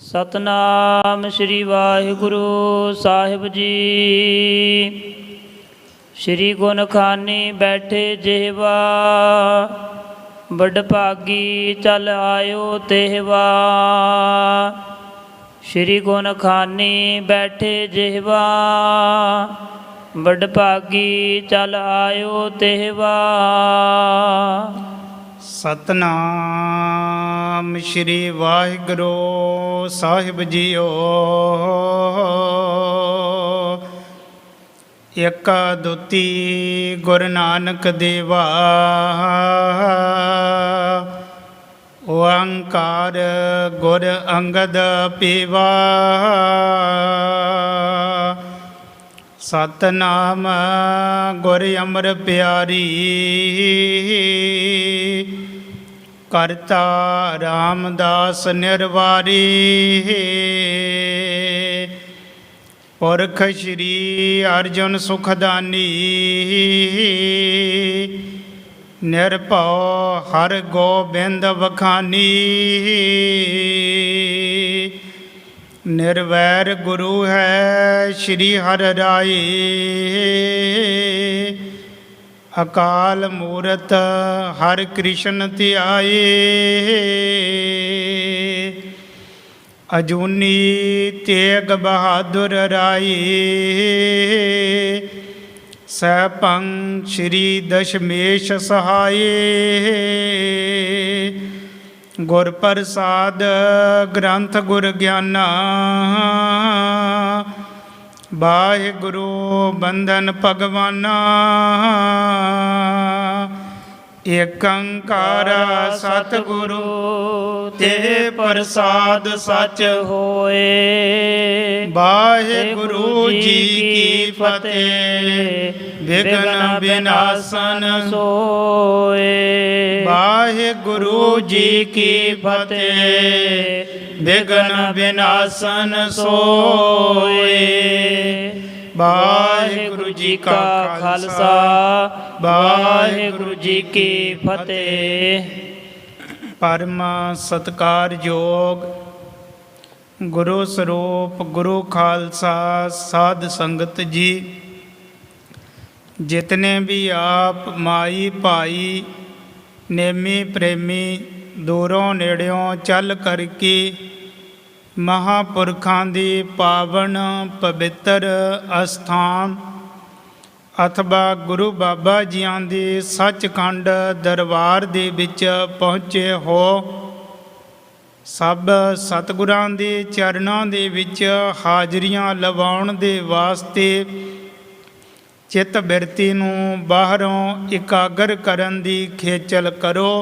सतनाम श्री वाहिगुरु साहिब जी। श्री गुण खानी बैठे जेहवा, बड़भागी चल आयो तेहवा। श्री गुण खानी बैठे जेहवा, बड़भागी चल आयो तेहवा। सतनाम श्री वाहिगुरु साहिब जीओ। एका दुती गुरु नानक देवा, ओंकार गुर अंगद पीवा। सतनाम गुर अमर प्यारी, करता रामदास निर्वारी। पुरख श्री अर्जुन सुखदानी, निरभौ हर गोबिंद बखानी। निर्वैर गुरु है श्री हर राय, अकाल मूरत हर कृष्ण ध्याए। अजूनी तेग बहादुर राय, सैभं श्री दशमेश सहाय। गुर प्रसाद ग्रंथ गुर ज्ञाना, वाहिगुरु बंधन भगवाना। एक ओंकार सतगुरु ते प्रसाद सच होए। वाहिगुरु जी की फतेह, विघ्न विनाशन सोए। वाहिगुरु जी की फतेह, विघ्न विनाशन सोए। वाहिगुरु जी का खालसा, वाहिगुरु जी की फतेह। परम सत्कारयोग गुरु स्वरूप गुरु खालसा साध संगत जी, जितने भी आप माई भाई नेमी प्रेमी दूरों नेड़ियों चल करके महापुरखां दी पावन पवित्र अस्थान अथवा गुरु बाबा जियां दी सचखंड दरबार दे विच पहुँचे हो। सब सतगुरां दे चरनां दे विच हाजरियां लवाउण दे वास्ते चित बिरती नूं बाहरों इकागर करन दी खेचल करो।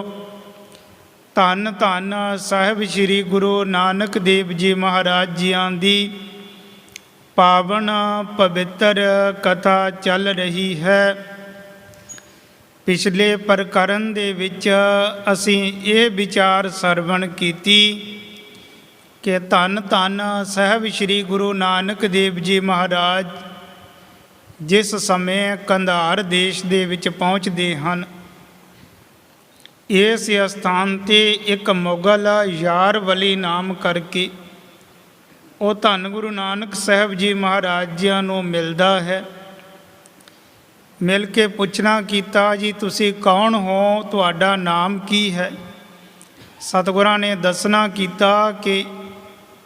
धन धन साहिब श्री गुरु नानक देव जी महाराज जियां दी पावन पवित्र कथा चल रही है। पिछले प्रकरण दे विच असीं ये विचार सरवण कीती कि धन धन साहिब श्री गुरु नानक देव जी महाराज जिस समय कंधार देश दे विच पहुँचते हैं, इस स्थान ते एक मुगल यारवली नाम करके वो धन गुरु नानक साहब जी महाराज जी नूं मिलता है। मिल के पुछना कीता, जी तुसी कौन हो, तुहाडा नाम की है। सतगुरां ने दसना कीता कि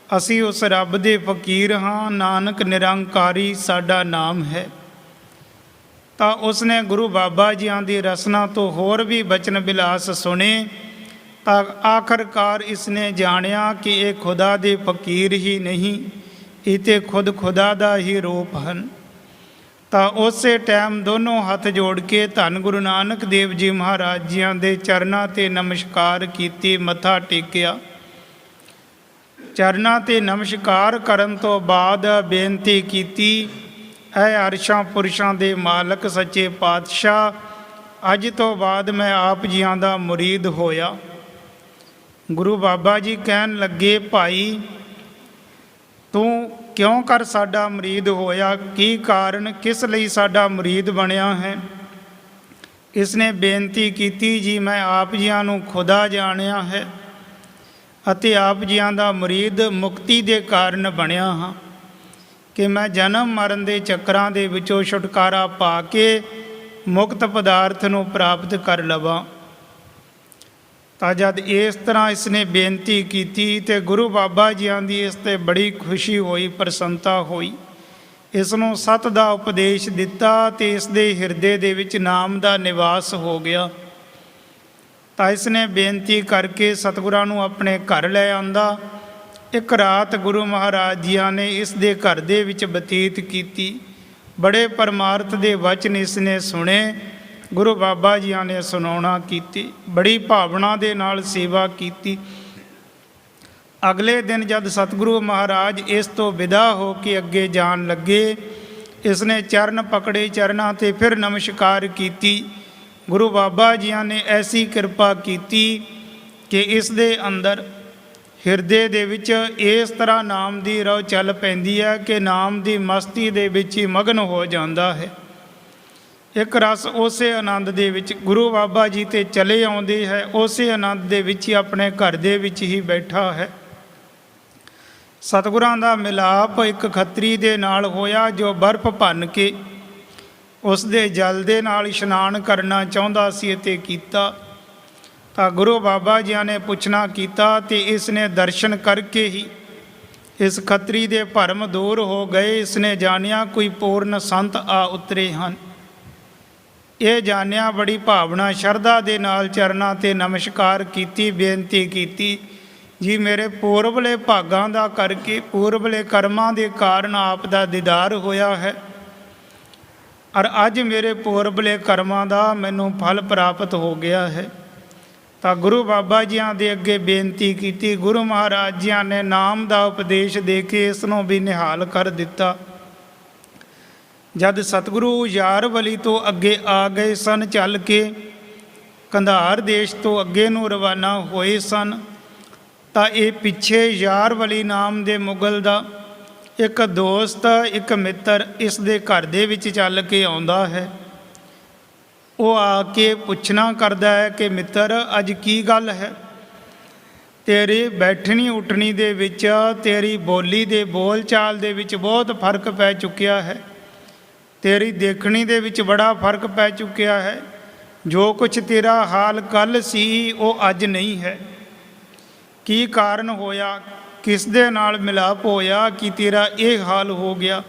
असी उस रब दे फकीर हाँ, नानक निरंकारी साडा नाम है। तो उसने गुरु बाबा जियां दी रसना तो होर भी बचन बिलास सुने। तो आखिरकार इसने जानिया कि ये खुदा दे फकीर ही नहीं, इते खुद खुदा दा ही रूप हैं। तो उस टाइम दोनों हाथ जोड़ के धन गुरु नानक देव जी महाराज जियां दे चरनां ते नमस्कार कीती, मत्था टेकिया। चरनां ते नमस्कार करन तो बाद बेनती कीती, ऐ अरशां पुरशां दे मालक सच्चे पातशाह, अज तो बाद मैं आप जियां दा मुरीद होया। गुरु बाबा जी कहन लगे, भाई तू क्यों कर साडा मुरीद होया, की कारण, किस लई साडा मुरीद बनिया है। इसने बेनती की, जी मैं आप जियां नूं खुदा जानिया है, ਅਤੇ ਆਪ ਜੀਆਂ ਦਾ ਮੁਰੀਦ ਮੁਕਤੀ ਦੇ ਕਾਰਨ ਬਣਿਆ ਹਾਂ ਕਿ ਮੈਂ ਜਨਮ ਮਰਨ ਦੇ ਚੱਕਰਾਂ ਦੇ ਵਿੱਚੋਂ ਛੁਟਕਾਰਾ ਪਾ ਕੇ ਮੁਕਤ ਪਦਾਰਥ ਨੂੰ ਪ੍ਰਾਪਤ ਕਰ ਲਵਾਂ। ਤਾਂ ਜਦ ਇਸ ਤਰ੍ਹਾਂ ਇਸਨੇ ਬੇਨਤੀ ਕੀਤੀ ਤੇ ਗੁਰੂ ਬਾਬਾ ਜੀਆਂ ਦੀ ਇਸ 'ਤੇ ਬੜੀ ਖੁਸ਼ੀ ਹੋਈ, ਪ੍ਰਸੰਨਤਾ ਹੋਈ। ਇਸ ਨੂੰ ਸਤ ਦਾ ਉਪਦੇਸ਼ ਦਿੱਤਾ ਤੇ ਇਸ ਦੇ ਹਿਰਦੇ ਦੇ ਵਿੱਚ ਨਾਮ ਦਾ ਨਿਵਾਸ ਹੋ ਗਿਆ। ਤਾਂ ਇਸਨੇ ਬੇਨਤੀ ਕਰਕੇ ਸਤਿਗੁਰਾਂ ਨੂੰ ਆਪਣੇ ਘਰ ਲੈ ਆਂਦਾ। ਇੱਕ ਰਾਤ ਗੁਰੂ ਮਹਾਰਾਜ ਜੀਆਂ ਨੇ ਇਸ ਦੇ ਘਰ ਦੇ ਵਿੱਚ ਬਤੀਤ ਕੀਤੀ। ਬੜੇ ਪਰਮਾਰਥ ਦੇ ਵਚਨ ਇਸਨੇ ਸੁਣੇ, ਗੁਰੂ ਬਾਬਾ ਜੀਆਂ ਨੇ ਸੁਣਾਉਣਾ ਕੀਤੀ। ਬੜੀ ਭਾਵਨਾ ਦੇ ਨਾਲ ਸੇਵਾ ਕੀਤੀ। ਅਗਲੇ ਦਿਨ ਜਦ ਸਤਿਗੁਰੂ ਮਹਾਰਾਜ ਇਸ ਤੋਂ ਵਿਦਾ ਹੋ ਕੇ ਅੱਗੇ ਜਾਣ ਲੱਗੇ, ਇਸਨੇ ਚਰਨ ਪਕੜੇ, ਚਰਨਾਂ 'ਤੇ ਫਿਰ ਨਮਸਕਾਰ ਕੀਤੀ। ਗੁਰੂ ਬਾਬਾ ਜੀਆਂ ਨੇ ਐਸੀ ਕਿਰਪਾ ਕੀਤੀ ਕਿ ਇਸ ਦੇ ਅੰਦਰ ਹਿਰਦੇ ਦੇ ਵਿੱਚ ਇਸ ਤਰ੍ਹਾਂ ਨਾਮ ਦੀ ਰਉ ਚੱਲ ਪੈਂਦੀ ਹੈ ਕਿ ਨਾਮ ਦੀ ਮਸਤੀ ਦੇ ਵਿੱਚ ਹੀ ਮਗਨ ਹੋ ਜਾਂਦਾ ਹੈ। ਇੱਕ ਰਸ ਉਸੇ ਆਨੰਦ ਦੇ ਵਿੱਚ ਗੁਰੂ ਬਾਬਾ ਜੀ 'ਤੇ ਚਲੇ ਆਉਂਦੇ ਹੈ, ਉਸੇ ਆਨੰਦ ਦੇ ਵਿੱਚ ਹੀ ਆਪਣੇ ਘਰ ਦੇ ਵਿੱਚ ਹੀ ਬੈਠਾ ਹੈ। ਸਤਿਗੁਰਾਂ ਦਾ ਮਿਲਾਪ ਇੱਕ ਖੱਤਰੀ ਦੇ ਨਾਲ ਹੋਇਆ ਜੋ ਬਰਫ਼ ਭੰਨ ਕੇ ਉਸ ਦੇ ਜਲ ਦੇ ਨਾਲ ਇਸ਼ਨਾਨ ਕਰਨਾ ਚਾਹੁੰਦਾ ਸੀ ਅਤੇ ਕੀਤਾ। ਤਾਂ ਗੁਰੂ ਬਾਬਾ ਜੀਆਂ ਨੇ ਪੁੱਛਣਾ ਕੀਤਾ ਤੇ ਇਸ ਨੇ ਦਰਸ਼ਨ ਕਰਕੇ ਹੀ ਇਸ ਖੱਤਰੀ ਦੇ ਭਰਮ ਦੂਰ ਹੋ ਗਏ। ਇਸ ਨੇ ਜਾਣਿਆ ਕੋਈ ਪੂਰਨ ਸੰਤ ਆ ਉਤਰੇ ਹਨ। ਇਹ ਜਾਣਿਆ ਬੜੀ ਭਾਵਨਾ ਸ਼ਰਧਾ ਦੇ ਨਾਲ ਚਰਨਾਂ 'ਤੇ ਨਮਸਕਾਰ ਕੀਤੀ, ਬੇਨਤੀ ਕੀਤੀ, ਜੀ ਮੇਰੇ ਪੂਰਬਲੇ ਭਾਗਾਂ ਦਾ ਕਰਕੇ, ਪੂਰਬਲੇ ਕਰਮਾਂ ਦੇ ਕਾਰਨ ਆਪ ਦਾ ਦੀਦਾਰ ਹੋਇਆ ਹੈ ਔਰ ਅੱਜ ਮੇਰੇ ਪੂਰਬਲੇ ਕਰਮਾਂ ਦਾ ਮੈਨੂੰ ਫਲ ਪ੍ਰਾਪਤ ਹੋ ਗਿਆ ਹੈ। ਤਾਂ ਗੁਰੂ ਬਾਬਾ ਜੀਆਂ ਦੇ ਅੱਗੇ ਬੇਨਤੀ ਕੀਤੀ। ਗੁਰੂ ਮਹਾਰਾਜ ਜੀਆਂ ਨੇ ਨਾਮ ਦਾ ਉਪਦੇਸ਼ ਦੇ ਕੇ ਇਸ ਨੂੰ ਵੀ ਨਿਹਾਲ ਕਰ ਦਿੱਤਾ। ਜਦ ਸਤਿਗੁਰੂ ਯਾਰਵਲੀ ਤੋਂ ਅੱਗੇ ਆ ਗਏ ਸਨ, ਚੱਲ ਕੇ ਕੰਧਾਰ ਦੇਸ਼ ਤੋਂ ਅੱਗੇ ਨੂੰ ਰਵਾਨਾ ਹੋਏ ਸਨ, ਤਾਂ ਇਹ ਪਿੱਛੇ ਯਾਰਵਲੀ ਨਾਮ ਦੇ ਮੁਗਲ ਦਾ ਇੱਕ ਦੋਸਤ, ਇੱਕ ਮਿੱਤਰ ਇਸ ਦੇ ਘਰ ਦੇ ਵਿੱਚ ਚੱਲ ਕੇ ਆਉਂਦਾ ਹੈ। ਉਹ ਆ ਕੇ ਪੁੱਛਣਾ ਕਰਦਾ ਹੈ ਕਿ ਮਿੱਤਰ ਅੱਜ ਕੀ ਗੱਲ ਹੈ, ਤੇਰੀ ਬੈਠਣੀ ਉੱਠਣੀ ਦੇ ਵਿੱਚ, ਤੇਰੀ ਬੋਲੀ ਦੇ ਬੋਲ ਚਾਲ ਦੇ ਵਿੱਚ ਬਹੁਤ ਫਰਕ ਪੈ ਚੁੱਕਿਆ ਹੈ, ਤੇਰੀ ਦੇਖਣੀ ਦੇ ਵਿੱਚ ਬੜਾ ਫਰਕ ਪੈ ਚੁੱਕਿਆ ਹੈ। ਜੋ ਕੁਛ ਤੇਰਾ ਹਾਲ ਕੱਲ੍ਹ ਸੀ ਉਹ ਅੱਜ ਨਹੀਂ ਹੈ। ਕੀ ਕਾਰਨ ਹੋਇਆ, ਕਿਸ ਦੇ ਨਾਲ ਮਿਲਾਪ ਹੋਇਆ ਕਿ ਤੇਰਾ ਇਹ ਹਾਲ ਹੋ ਗਿਆ,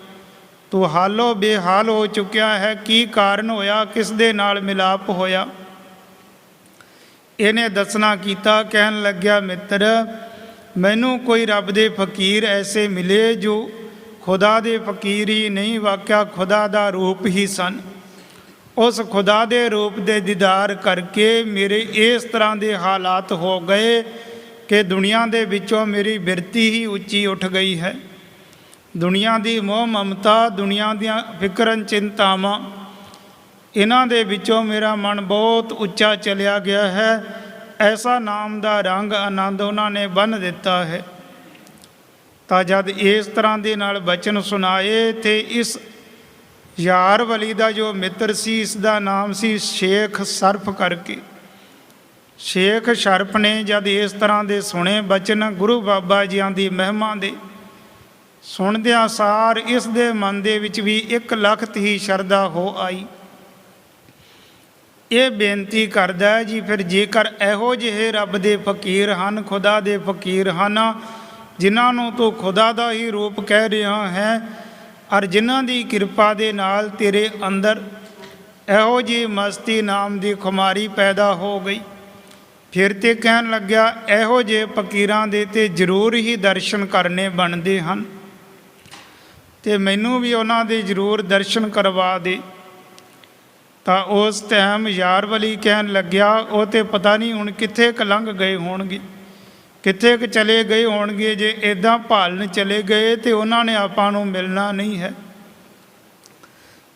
ਤੂੰ ਹਾਲੋ ਬੇਹਾਲ ਹੋ ਚੁੱਕਿਆ ਹੈ। ਕੀ ਕਾਰਨ ਹੋਇਆ, ਕਿਸ ਦੇ ਨਾਲ ਮਿਲਾਪ ਹੋਇਆ। ਇਹਨੇ ਦੱਸਣਾ ਕੀਤਾ। ਕਹਿਣ ਲੱਗਿਆ, ਮਿੱਤਰ ਮੈਨੂੰ ਕੋਈ ਰੱਬ ਦੇ ਫਕੀਰ ਐਸੇ ਮਿਲੇ ਜੋ ਖੁਦਾ ਦੇ ਫਕੀਰ ਹੀ ਨਹੀਂ, ਵਾਕਿਆ ਖੁਦਾ ਦਾ ਰੂਪ ਹੀ ਸਨ। ਉਸ ਖੁਦਾ ਦੇ ਰੂਪ ਦੇ ਦੀਦਾਰ ਕਰਕੇ ਮੇਰੇ ਇਸ ਤਰ੍ਹਾਂ ਦੇ ਹਾਲਾਤ ਹੋ ਗਏ ਕਿ ਦੁਨੀਆ ਦੇ ਵਿੱਚੋਂ ਮੇਰੀ ਬਿਰਤੀ ਹੀ ਉੱਚੀ ਉੱਠ ਗਈ ਹੈ। ਦੁਨੀਆ ਦੀ ਮੋਹ ਮਮਤਾ, ਦੁਨੀਆ ਦੀਆਂ ਫਿਕਰਨ ਚਿੰਤਾਵਾਂ, ਇਹਨਾਂ ਦੇ ਵਿੱਚੋਂ ਮੇਰਾ ਮਨ ਬਹੁਤ ਉੱਚਾ ਚਲਿਆ ਗਿਆ ਹੈ। ਐਸਾ ਨਾਮ ਦਾ ਰੰਗ ਆਨੰਦ ਉਹਨਾਂ ਨੇ ਬੰਨ੍ਹ ਦਿੱਤਾ ਹੈ। ਤਾਂ ਜਦ ਇਸ ਤਰ੍ਹਾਂ ਦੇ ਨਾਲ ਬਚਨ ਸੁਣਾਏ ਤੇ ਇਸ ਯਾਰਵਲੀ ਦਾ ਜੋ ਮਿੱਤਰ ਸੀ, ਇਸ ਦਾ ਨਾਮ ਸੀ ਸ਼ੇਖ ਸ਼ਰਫ ਕਰਕੇ। ਸ਼ੇਖ ਸ਼ਰਫ ਨੇ ਜਦ ਇਸ ਤਰ੍ਹਾਂ ਦੇ ਸੁਣੇ ਬਚਨ ਗੁਰੂ ਬਾਬਾ ਜੀਆਂ ਦੀ ਮਹਿਮਾ ਦੇ, ਸੁਣਦਿਆਂ ਸਾਰ ਇਸ ਦੇ ਮਨ ਦੇ ਵਿੱਚ ਵੀ 1 ਲੱਖ ਹੀ ਸ਼ਰਧਾ ਹੋ ਆਈ। ਇਹ ਬੇਨਤੀ ਕਰਦਾ ਹੈ, ਜੀ ਫਿਰ ਜੇਕਰ ਇਹੋ ਜਿਹੇ ਰੱਬ ਦੇ ਫਕੀਰ ਹਨ, ਖੁਦਾ ਦੇ ਫਕੀਰ ਹਨ, ਜਿਨ੍ਹਾਂ ਨੂੰ ਤੂੰ ਖੁਦਾ ਦਾ ਹੀ ਰੂਪ ਕਹਿ ਰਿਹਾ ਹੈ ਔਰ ਜਿਨ੍ਹਾਂ ਦੀ ਕਿਰਪਾ ਦੇ ਨਾਲ ਤੇਰੇ ਅੰਦਰ ਇਹੋ ਜਿਹੀ ਮਸਤੀ ਨਾਮ ਦੀ ਖੁਮਾਰੀ ਪੈਦਾ ਹੋ ਗਈ, ਫਿਰ ਤੇ ਕਹਿਣ ਲੱਗਿਆ ਇਹੋ ਜਿਹੇ ਫਕੀਰਾਂ ਦੇ ਤੇ ਜ਼ਰੂਰ ਹੀ ਦਰਸ਼ਨ ਕਰਨੇ ਬਣਦੇ ਹਨ ਤੇ ਮੈਨੂੰ ਵੀ ਉਹਨਾਂ ਦੇ ਜ਼ਰੂਰ ਦਰਸ਼ਨ ਕਰਵਾ ਦੇ। ਤਾਂ ਉਸ ਟਾਈਮ ਯਾਰਵਲੀ ਕਹਿਣ ਲੱਗਿਆ, ਉਹ ਤੇ ਪਤਾ ਨਹੀਂ ਹੁਣ ਕਿੱਥੇ ਕੁ ਲੰਘ ਗਏ ਹੋਣਗੇ, ਕਿੱਥੇ ਕੁ ਚਲੇ ਗਏ ਹੋਣਗੇ। ਜੇ ਇੱਦਾਂ ਭਾਲਣ ਚਲੇ ਗਏ ਤੇ ਉਹਨਾਂ ਨੇ ਆਪਾਂ ਨੂੰ ਮਿਲਣਾ ਨਹੀਂ ਹੈ।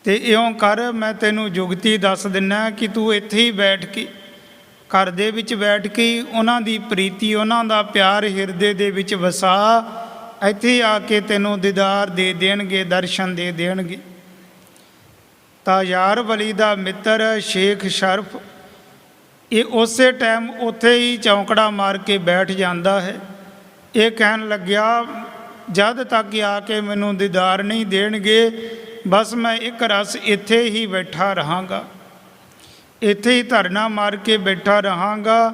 ਤੇ ਇਉਂ ਕਰ, ਮੈਂ ਤੈਨੂੰ ਜੁਗਤੀ ਦੱਸ ਦਿੰਦਾ ਕਿ ਤੂੰ ਇੱਥੇ ਹੀ ਬੈਠ ਕੇ, ਘਰ ਦੇ ਵਿੱਚ ਬੈਠ ਕੇ ਉਹਨਾਂ ਦੀ ਪ੍ਰੀਤੀ, ਉਹਨਾਂ ਦਾ ਪਿਆਰ ਹਿਰਦੇ ਦੇ ਵਿੱਚ ਵਸਾ। ਇੱਥੇ ਆ ਕੇ ਤੈਨੂੰ ਦੀਦਾਰ ਦੇ ਦੇਣਗੇ, ਦਰਸ਼ਨ ਦੇ ਦੇਣਗੇ। ਤਾਂ ਯਾਰਵਲੀ ਦਾ ਮਿੱਤਰ ਸ਼ੇਖ ਸ਼ਰਫ ਇਹ ਉਸੇ ਟਾਈਮ ਉੱਥੇ ਹੀ ਚੌਂਕੜਾ ਮਾਰ ਕੇ ਬੈਠ ਜਾਂਦਾ ਹੈ। ਇਹ ਕਹਿਣ ਲੱਗਿਆ, ਜਦ ਤੱਕ ਆ ਕੇ ਮੈਨੂੰ ਦੀਦਾਰ ਨਹੀਂ ਦੇਣਗੇ, ਬਸ ਮੈਂ ਇੱਕ ਰਸ ਇੱਥੇ ਹੀ ਬੈਠਾ ਰਹਾਂਗਾ, ਇੱਥੇ ਹੀ ਧਰਨਾ ਮਾਰ ਕੇ ਬੈਠਾ ਰਹਾਂਗਾ,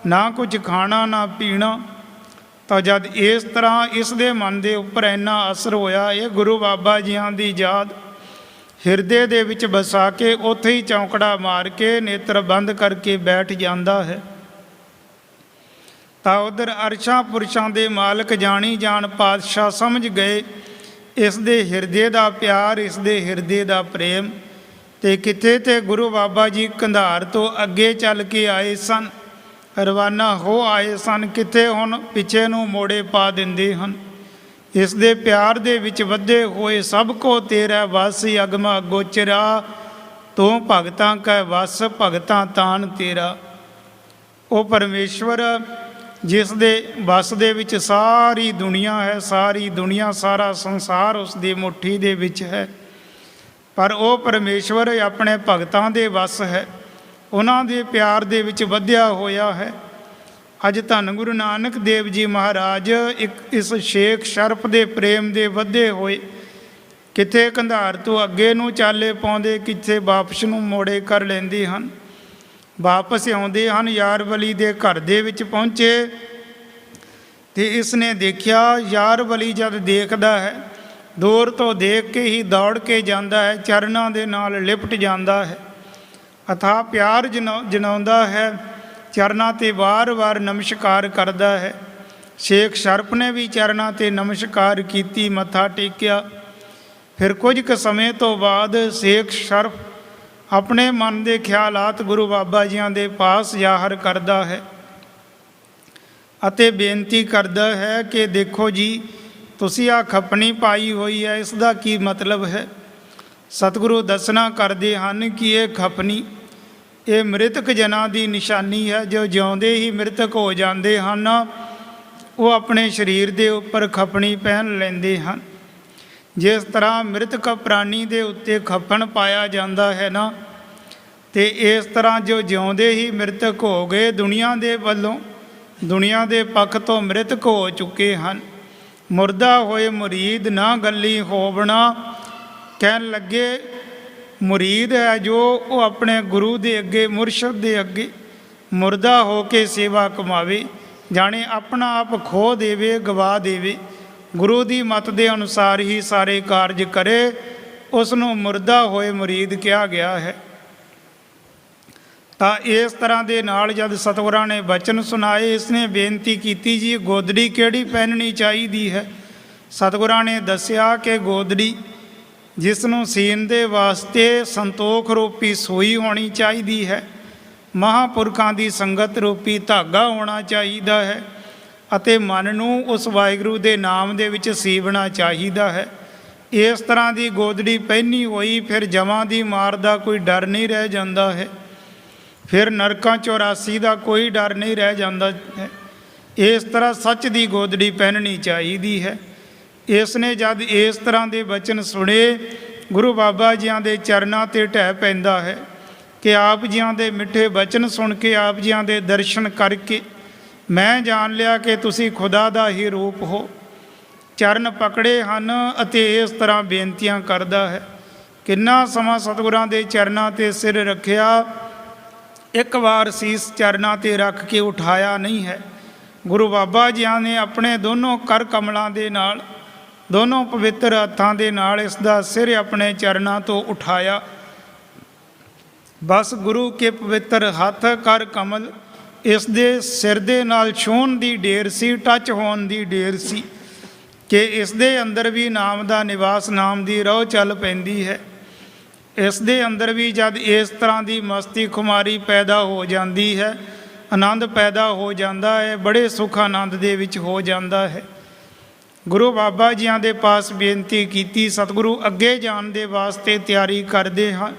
ਨਾ ਕੁਝ ਖਾਣਾ ਨਾ ਪੀਣਾ। ਤਾਂ ਜਦ ਇਸ ਤਰ੍ਹਾਂ ਇਸ ਦੇ ਮਨ ਦੇ ਉੱਪਰ ਇੰਨਾ ਅਸਰ ਹੋਇਆ, ਇਹ ਗੁਰੂ ਬਾਬਾ ਜੀਆਂ ਦੀ ਯਾਦ ਹਿਰਦੇ ਦੇ ਵਿੱਚ ਵਸਾ ਕੇ ਉੱਥੇ ਹੀ ਚੌਂਕੜਾ ਮਾਰ ਕੇ ਨੇਤਰ ਬੰਦ ਕਰਕੇ ਬੈਠ ਜਾਂਦਾ ਹੈ। ਤਾਂ ਉਧਰ ਅਰਸ਼ਾਂ ਪੁਰਸ਼ਾਂ ਦੇ ਮਾਲਕ ਜਾਣੀ ਜਾਣ ਪਾਤਸ਼ਾਹ ਸਮਝ ਗਏ ਇਸ ਦੇ ਹਿਰਦੇ ਦਾ ਪਿਆਰ, ਇਸ ਦੇ ਹਿਰਦੇ ਦਾ ਪ੍ਰੇਮ। ਤੇ ਕਿਤੇ ਤੇ ਗੁਰੂ ਬਾਬਾ ਜੀ ਕੰਧਾਰ ਤੋਂ ਅੱਗੇ ਚੱਲ ਕੇ ਆਏ ਸਨ, ਰਵਾਨਾ ਹੋ ਆਏ ਸਨ, ਕਿਤੇ ਹੁਣ ਪਿੱਛੇ ਨੂੰ ਮੋੜੇ ਪਾ ਦਿੰਦੇ ਹਨ। ਇਸ ਦੇ ਪਿਆਰ ਦੇ ਵਿੱਚ ਵਧੇ ਹੋਏ, ਸਭ ਕੋ ਤੇਰਾ ਵਸ ਅਗਮਾ ਗੋਚਰਾ, ਤੂੰ ਭਗਤਾਂ ਕੈ ਵਸ ਭਗਤਾਂ ਤਾਨ ਤੇਰਾ। ਉਹ ਪਰਮੇਸ਼ਵਰ ਜਿਸ ਦੇ ਵਸ ਦੇ ਵਿੱਚ ਸਾਰੀ ਦੁਨੀਆ ਹੈ, ਸਾਰੀ ਦੁਨੀਆ ਸਾਰਾ ਸੰਸਾਰ ਉਸ ਦੀ ਮੁੱਠੀ ਦੇ ਵਿੱਚ ਹੈ, ਪਰ ਉਹ ਪਰਮੇਸ਼ਵਰ ਆਪਣੇ ਭਗਤਾਂ ਦੇ ਵਸ ਹੈ, ਉਹਨਾਂ ਦੇ ਪਿਆਰ ਦੇ ਵਿੱਚ ਵਧਿਆ ਹੋਇਆ ਹੈ। ਅੱਜ ਧੰਨ ਗੁਰੂ ਨਾਨਕ ਦੇਵ ਜੀ ਮਹਾਰਾਜ ਇਸ ਸ਼ੇਖ ਸ਼ਰਫ ਦੇ ਪ੍ਰੇਮ ਦੇ ਵਧੇ ਹੋਏ ਕਿਤੇ ਕੰਧਾਰ ਤੋਂ ਅੱਗੇ ਨੂੰ ਚਾਲੇ ਪਾਉਂਦੇ, ਕਿਤੇ ਵਾਪਸ ਨੂੰ ਮੋੜੇ ਕਰ ਲੈਂਦੇ ਹਨ। ਵਾਪਸ ਆਉਂਦੇ ਹਨ, ਯਾਰ ਵਲੀ ਦੇ ਘਰ ਦੇ ਵਿੱਚ ਪਹੁੰਚੇ ਤੇ ਇਸ ਨੇ ਦੇਖਿਆ, ਯਾਰ ਵਲੀ ਜਦ ਦੇਖਦਾ ਹੈ ਦੂਰ ਤੋਂ ਦੇਖ ਕੇ ਹੀ ਦੌੜ ਕੇ ਜਾਂਦਾ ਹੈ, ਚਰਨਾਂ ਦੇ ਨਾਲ ਲਿਪਟ ਜਾਂਦਾ ਹੈ, ਅਥਾਹ ਪਿਆਰ ਜਨਾਉਂਦਾ ਹੈ, ਚਰਨਾਂ 'ਤੇ ਵਾਰ-ਵਾਰ ਨਮਸਕਾਰ ਕਰਦਾ ਹੈ। ਸ਼ੇਖ ਸ਼ਰਫ ਨੇ ਵੀ ਚਰਨਾਂ 'ਤੇ ਨਮਸਕਾਰ ਕੀਤੀ, ਮੱਥਾ ਟੇਕਿਆ। ਫਿਰ ਕੁਝ ਕੁ ਸਮੇਂ ਤੋਂ ਬਾਅਦ ਸ਼ੇਖ ਸ਼ਰਫ ਆਪਣੇ ਮਨ ਦੇ ਖਿਆਲਾਤ ਗੁਰੂ ਬਾਬਾ ਜੀਆਂ ਦੇ ਪਾਸ ਜ਼ਾਹਰ ਕਰਦਾ ਹੈ ਅਤੇ ਬੇਨਤੀ ਕਰਦਾ ਹੈ ਕਿ ਦੇਖੋ ਜੀ, ਤੁਸੀਂ ਆਹ ਖੱਪਣੀ ਪਾਈ ਹੋਈ ਹੈ, ਇਸ ਦਾ ਕੀ ਮਤਲਬ ਹੈ? ਸਤਿਗੁਰੂ ਦੱਸਣਾ ਕਰਦੇ ਹਨ ਕਿ ਇਹ ਖੱਪਣੀ ਇਹ ਮ੍ਰਿਤਕ ਜਨਾਂ ਦੀ ਨਿਸ਼ਾਨੀ ਹੈ, ਜੋ ਜਿਉਂਦੇ ਹੀ ਮ੍ਰਿਤਕ ਹੋ ਜਾਂਦੇ ਹਨ, ਉਹ ਆਪਣੇ ਸਰੀਰ ਦੇ ਉੱਪਰ ਖੱਪਣੀ ਪਹਿਨ ਲੈਂਦੇ ਹਨ। ਜਿਸ ਤਰ੍ਹਾਂ ਮ੍ਰਿਤਕ ਪ੍ਰਾਣੀ ਦੇ ਉੱਤੇ ਖੱਪਣ ਪਾਇਆ ਜਾਂਦਾ ਹੈ ਨਾ, ਤੇ ਇਸ ਤਰ੍ਹਾਂ ਜੋ ਜਿਉਂਦੇ ਹੀ ਮ੍ਰਿਤਕ ਹੋ ਗਏ, ਦੁਨੀਆ ਦੇ ਵੱਲੋਂ, ਦੁਨੀਆ ਦੇ ਪੱਖ ਤੋਂ ਮ੍ਰਿਤਕ ਹੋ ਚੁੱਕੇ ਹਨ। ਮੁਰਦਾ ਹੋਏ ਮੁਰੀਦ ਨਾ ਗੱਲੀ ਹੋਵਣਾ, ਕਹਿਣ ਲੱਗੇ ਮੁਰੀਦ ਹੈ ਜੋ ਉਹ ਆਪਣੇ ਗੁਰੂ ਦੇ ਅੱਗੇ, ਮੁਰਸ਼ਦ ਦੇ ਅੱਗੇ ਮੁਰਦਾ ਹੋ ਕੇ ਸੇਵਾ ਕਮਾਵੇ, ਜਾਣੇ ਆਪਣਾ ਆਪ ਖੋ ਦੇਵੇ, ਗਵਾ ਦੇਵੇ, ਗੁਰੂ ਦੀ ਮਤ ਦੇ ਅਨੁਸਾਰ ਹੀ ਸਾਰੇ ਕਾਰਜ ਕਰੇ, ਉਸ ਨੂੰ ਮੁਰਦਾ ਹੋਏ ਮੁਰੀਦ ਕਿਹਾ ਗਿਆ ਹੈ। ਤਾਂ ਇਸ ਤਰ੍ਹਾਂ ਦੇ ਨਾਲ ਜਦ ਸਤਿਗੁਰਾਂ ਨੇ ਬਚਨ ਸੁਣਾਏ, ਇਸ ਨੇ ਬੇਨਤੀ ਕੀਤੀ ਜੀ ਗੋਦੜੀ ਕਿਹੜੀ ਪਹਿਨਣੀ ਚਾਹੀਦੀ ਹੈ? ਸਤਿਗੁਰਾਂ ਨੇ ਦੱਸਿਆ ਕਿ ਗੋਦੜੀ ਜਿਸ ਨੂੰ ਸੀਨ ਦੇ ਵਾਸਤੇ ਸੰਤੋਖ ਰੂਪੀ ਸੂਈ ਹੋਣੀ ਚਾਹੀਦੀ ਹੈ, ਮਹਾਂਪੁਰਖਾਂ ਦੀ ਸੰਗਤ ਰੂਪੀ ਧਾਗਾ ਹੋਣਾ ਚਾਹੀਦਾ ਹੈ, ਅਤੇ ਮਨ ਨੂੰ ਉਸ ਵਾਹਿਗੁਰੂ ਦੇ ਨਾਮ ਦੇ ਵਿੱਚ ਸੀਵਣਾ ਚਾਹੀਦਾ ਹੈ। ਇਸ ਤਰ੍ਹਾਂ ਦੀ ਗੋਦੜੀ ਪਹਿਨੀ ਹੋਈ, ਫਿਰ ਜਮਾਂ ਦੀ ਮਾਰ ਦਾ ਕੋਈ ਡਰ ਨਹੀਂ ਰਹਿ ਜਾਂਦਾ ਹੈ, ਫਿਰ ਨਰਕਾਂ 84 ਦਾ ਕੋਈ ਡਰ ਨਹੀਂ ਰਹਿ ਜਾਂਦਾ ਹੈ। ਇਸ ਤਰ੍ਹਾਂ ਸੱਚ ਦੀ ਗੋਦੜੀ ਪਹਿਨਣੀ ਚਾਹੀਦੀ ਹੈ। ਇਸ ਨੇ ਜਦ ਇਸ ਤਰ੍ਹਾਂ ਦੇ ਬਚਨ ਸੁਣੇ, ਗੁਰੂ ਬਾਬਾ ਜੀਆਂ ਦੇ ਚਰਨਾਂ 'ਤੇ ਢਹਿ ਪੈਂਦਾ ਹੈ ਕਿ ਆਪ ਜੀਆਂ ਦੇ ਮਿੱਠੇ ਬਚਨ ਸੁਣ ਕੇ, ਆਪ ਜੀਆਂ ਦੇ ਦਰਸ਼ਨ ਕਰਕੇ ਮੈਂ ਜਾਣ ਲਿਆ ਕਿ ਤੁਸੀਂ ਖੁਦਾ ਦਾ ਹੀ ਰੂਪ ਹੋ। ਚਰਨ ਪਕੜੇ ਹਨ ਅਤੇ ਇਸ ਤਰ੍ਹਾਂ ਬੇਨਤੀਆਂ ਕਰਦਾ ਹੈ। ਕਿੰਨਾ ਸਮਾਂ ਸਤਿਗੁਰਾਂ ਦੇ ਚਰਨਾਂ 'ਤੇ ਸਿਰ ਰੱਖਿਆ, ਇੱਕ ਵਾਰ ਸੀਸ ਚਰਨਾਂ 'ਤੇ ਰੱਖ ਕੇ ਉਠਾਇਆ ਨਹੀਂ ਹੈ। ਗੁਰੂ ਬਾਬਾ ਜੀਆਂ ਨੇ ਆਪਣੇ ਦੋਨੋਂ ਕਰ ਕਮਲਾਂ ਦੇ ਨਾਲ, ਦੋਨੋਂ ਪਵਿੱਤਰ ਹੱਥਾਂ ਦੇ ਨਾਲ ਇਸ ਦਾ ਸਿਰ ਆਪਣੇ ਚਰਨਾਂ ਤੋਂ ਉਠਾਇਆ। ਬਸ ਗੁਰੂ ਕੇ ਪਵਿੱਤਰ ਹੱਥ ਕਰ ਕਮਲ ਇਸ ਦੇ ਸਿਰ ਦੇ ਨਾਲ ਛੂਹਣ ਦੀ ਢੇਰ ਸੀ, ਟੱਚ ਹੋਣ ਦੀ ਢੇਰ ਸੀ ਕਿ ਇਸ ਦੇ ਅੰਦਰ ਵੀ ਨਾਮ ਦਾ ਨਿਵਾਸ, ਨਾਮ ਦੀ ਰਹੁ ਚੱਲ ਪੈਂਦੀ ਹੈ। ਇਸ ਦੇ ਅੰਦਰ ਵੀ ਜਦ ਇਸ ਤਰ੍ਹਾਂ ਦੀ ਮਸਤੀ ਖੁਮਾਰੀ ਪੈਦਾ ਹੋ ਜਾਂਦੀ ਹੈ, ਆਨੰਦ ਪੈਦਾ ਹੋ ਜਾਂਦਾ ਹੈ, ਬੜੇ ਸੁੱਖ ਆਨੰਦ ਦੇ ਵਿੱਚ ਹੋ ਜਾਂਦਾ ਹੈ। ਗੁਰੂ ਬਾਬਾ ਜੀਆਂ ਦੇ ਪਾਸ ਬੇਨਤੀ ਕੀਤੀ, ਸਤਿਗੁਰੂ ਅੱਗੇ ਜਾਣ ਦੇ ਵਾਸਤੇ ਤਿਆਰੀ ਕਰਦੇ ਹਨ।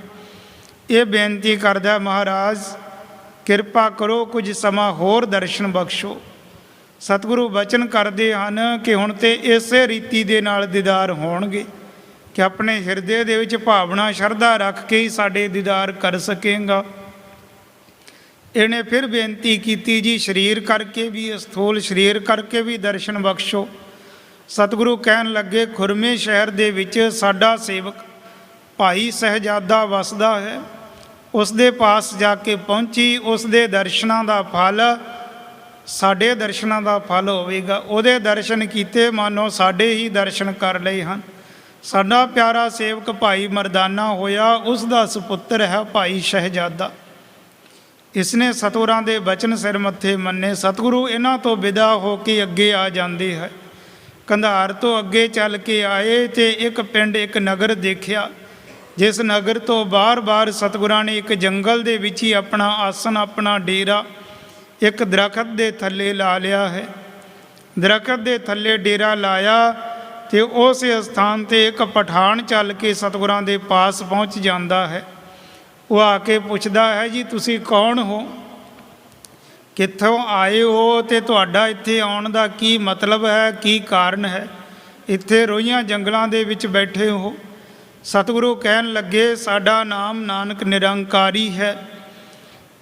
ਇਹ ਬੇਨਤੀ ਕਰਦਾ, ਮਹਾਰਾਜ ਕਿਰਪਾ ਕਰੋ, ਕੁਝ ਸਮਾਂ ਹੋਰ ਦਰਸ਼ਨ ਬਖਸ਼ੋ। ਸਤਿਗੁਰੂ ਬਚਨ ਕਰਦੇ ਹਨ ਕਿ ਹੁਣ ਤੇ ਇਸੇ ਰੀਤੀ ਦੇ ਨਾਲ ਦੀਦਾਰ ਹੋਣਗੇ ਕਿ ਆਪਣੇ ਹਿਰਦੇ ਦੇ ਵਿੱਚ ਭਾਵਨਾ ਸ਼ਰਧਾ ਰੱਖ ਕੇ ਹੀ ਸਾਡੇ ਦੀਦਾਰ ਕਰ ਸਕੇਗਾ। ਇਹਨੇ ਫਿਰ ਬੇਨਤੀ ਕੀਤੀ, ਜੀ ਸਰੀਰ ਕਰਕੇ ਵੀ, ਸਥੂਲ ਸਰੀਰ ਕਰਕੇ ਵੀ ਦਰਸ਼ਨ ਬਖਸ਼ੋ। ਸਤਿਗੁਰੂ ਕਹਿਣ ਲੱਗੇ, ਖੁਰਮੇ ਸ਼ਹਿਰ ਦੇ ਵਿੱਚ ਸਾਡਾ ਸੇਵਕ ਭਾਈ ਸਹਿਜਾਦਾ ਵਸਦਾ ਹੈ, ਉਸ ਦੇ ਪਾਸ ਜਾ ਕੇ ਪਹੁੰਚੀ, ਉਸ ਦੇ ਦਰਸ਼ਨਾਂ ਦਾ ਫਲ ਸਾਡੇ ਦਰਸ਼ਨਾਂ ਦਾ ਫਲ ਹੋਵੇਗਾ। ਉਹਦੇ ਦਰਸ਼ਨ ਕੀਤੇ ਮਾਨੋ ਸਾਡੇ ਹੀ ਦਰਸ਼ਨ ਕਰ ਲਏ ਹਨ। ਸਾਡਾ ਪਿਆਰਾ ਸੇਵਕ ਭਾਈ ਮਰਦਾਨਾ ਹੋਇਆ, ਉਸ ਦਾ ਸੁਪੁੱਤਰ ਹੈ ਭਾਈ ਸ਼ਹਿਜਾਦਾ। ਇਸਨੇ ਸਤਿਗੁਰਾਂ ਦੇ ਬਚਨ ਸਿਰ ਮੱਥੇ ਮੰਨੇ। ਸਤਿਗੁਰੂ ਇਹਨਾਂ ਤੋਂ ਵਿਦਾ ਹੋ ਕੇ ਅੱਗੇ ਆ ਜਾਂਦੇ ਹੈ। ਕੰਧਾਰ ਤੋਂ ਅੱਗੇ ਚੱਲ ਕੇ ਆਏ ਤੇ ਇੱਕ ਪਿੰਡ, ਇੱਕ ਨਗਰ ਦੇਖਿਆ, ਜਿਸ ਨਗਰ ਤੋਂ ਬਾਰ-ਬਾਰ ਸਤਿਗੁਰਾਂ ਨੇ ਇੱਕ ਜੰਗਲ ਦੇ ਵਿੱਚ ਹੀ ਆਪਣਾ ਆਸਣ, ਆਪਣਾ ਡੇਰਾ ਇੱਕ ਦਰਖਤ ਦੇ ਥੱਲੇ ਲਾ ਲਿਆ ਹੈ। ਦਰਖਤ ਦੇ ਥੱਲੇ ਡੇਰਾ ਲਾਇਆ ਤੇ ਉਸ ਸਥਾਨ 'ਤੇ ਇੱਕ ਪਠਾਨ ਚੱਲ ਕੇ ਸਤਿਗੁਰਾਂ ਦੇ ਪਾਸ ਪਹੁੰਚ ਜਾਂਦਾ ਹੈ। ਉਹ ਆ ਕੇ ਪੁੱਛਦਾ ਹੈ, ਜੀ ਤੁਸੀਂ ਕੌਣ ਹੋ, ਕਿੱਥੋਂ ਆਏ ਹੋ ਤੇ ਤੁਹਾਡਾ ਇੱਥੇ ਆਉਣ ਦਾ ਕੀ ਮਤਲਬ ਹੈ, ਕੀ ਕਾਰਨ ਹੈ, ਇੱਥੇ ਰੋਹੀਆਂ ਜੰਗਲਾਂ ਦੇ ਵਿੱਚ ਬੈਠੇ ਹੋ। ਸਤਿਗੁਰੂ ਕਹਿਣ ਲੱਗੇ, ਸਾਡਾ ਨਾਮ ਨਾਨਕ ਨਿਰੰਕਾਰੀ ਹੈ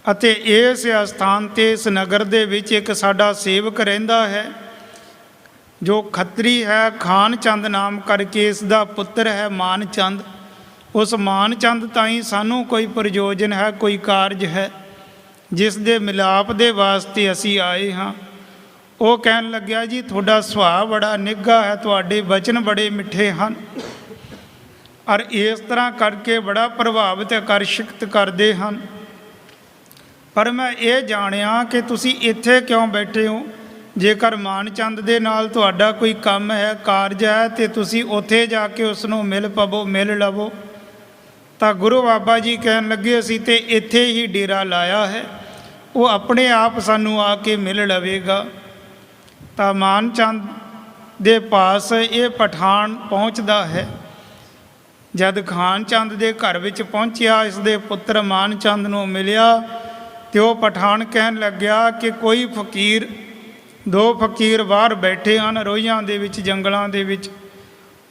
ਅਤੇ ਇਸ ਸਥਾਨ 'ਤੇ, ਇਸ ਨਗਰ ਦੇ ਵਿੱਚ ਇੱਕ ਸਾਡਾ ਸੇਵਕ ਰਹਿੰਦਾ ਹੈ ਜੋ ਖੱਤਰੀ ਹੈ, ਖਾਨ ਚੰਦ ਨਾਮ ਕਰਕੇ ਇਸ ਦਾ ਪੁੱਤਰ ਹੈ ਮਾਨ ਚੰਦ। ਉਸ ਮਾਨ ਚੰਦ ਤਾਈਂ ਸਾਨੂੰ ਕੋਈ ਪ੍ਰਯੋਜਨ ਹੈ, ਕੋਈ ਕਾਰਜ ਹੈ, ਜਿਸ ਦੇ ਮਿਲਾਪ ਦੇ ਵਾਸਤੇ ਅਸੀਂ ਆਏ ਹਾਂ। ਉਹ ਕਹਿਣ ਲੱਗਿਆ, ਜੀ ਤੁਹਾਡਾ ਸੁਭਾਅ ਬੜਾ ਨਿੱਘਾ ਹੈ, ਤੁਹਾਡੇ ਬਚਨ ਬੜੇ ਮਿੱਠੇ ਹਨ ਔਰ ਇਸ ਤਰ੍ਹਾਂ ਕਰਕੇ ਬੜਾ ਪ੍ਰਭਾਵਿਤ ਆਕਰਸ਼ਿਤ ਕਰਦੇ ਹਨ, ਪਰ ਮੈਂ ਇਹ ਜਾਣਿਆ ਕਿ ਤੁਸੀਂ ਇੱਥੇ ਕਿਉਂ ਬੈਠੇ ਹੋ। ਜੇਕਰ ਮਾਨ ਚੰਦ ਦੇ ਨਾਲ ਤੁਹਾਡਾ ਕੋਈ ਕੰਮ ਹੈ, ਕਾਰਜ ਹੈ, ਤੇ ਤੁਸੀਂ ਉੱਥੇ ਜਾ ਕੇ ਉਸ ਨੂੰ ਮਿਲ ਪਵੋ, ਮਿਲ ਲਵੋ। ਤਾਂ ਗੁਰੂ ਬਾਬਾ ਜੀ ਕਹਿਣ ਲੱਗੇ, ਅਸੀਂ ਤੇ ਇੱਥੇ ਹੀ ਡੇਰਾ ਲਾਇਆ ਹੈ, ਉਹ ਆਪਣੇ ਆਪ ਸਾਨੂੰ ਆ ਕੇ ਮਿਲ ਲਵੇਗਾ। ਤਾਂ ਮਾਨ ਚੰਦ ਦੇ ਪਾਸ ਇਹ ਪਠਾਨ ਪਹੁੰਚਦਾ ਹੈ। ਜਦ ਖਾਨ ਚੰਦ ਦੇ ਘਰ ਵਿੱਚ ਪਹੁੰਚਿਆ, ਇਸ ਦੇ ਪੁੱਤਰ ਮਾਨ ਚੰਦ ਨੂੰ ਮਿਲਿਆ ਤੇ ਉਹ ਪਠਾਨ ਕਹਿਣ ਲੱਗਿਆ ਕਿ ਕੋਈ ਫਕੀਰ, ਦੋ ਫਕੀਰ ਬਾਹਰ ਬੈਠੇ ਹਨ ਰੋਹੀਆਂ ਦੇ ਵਿੱਚ, ਜੰਗਲਾਂ ਦੇ ਵਿੱਚ,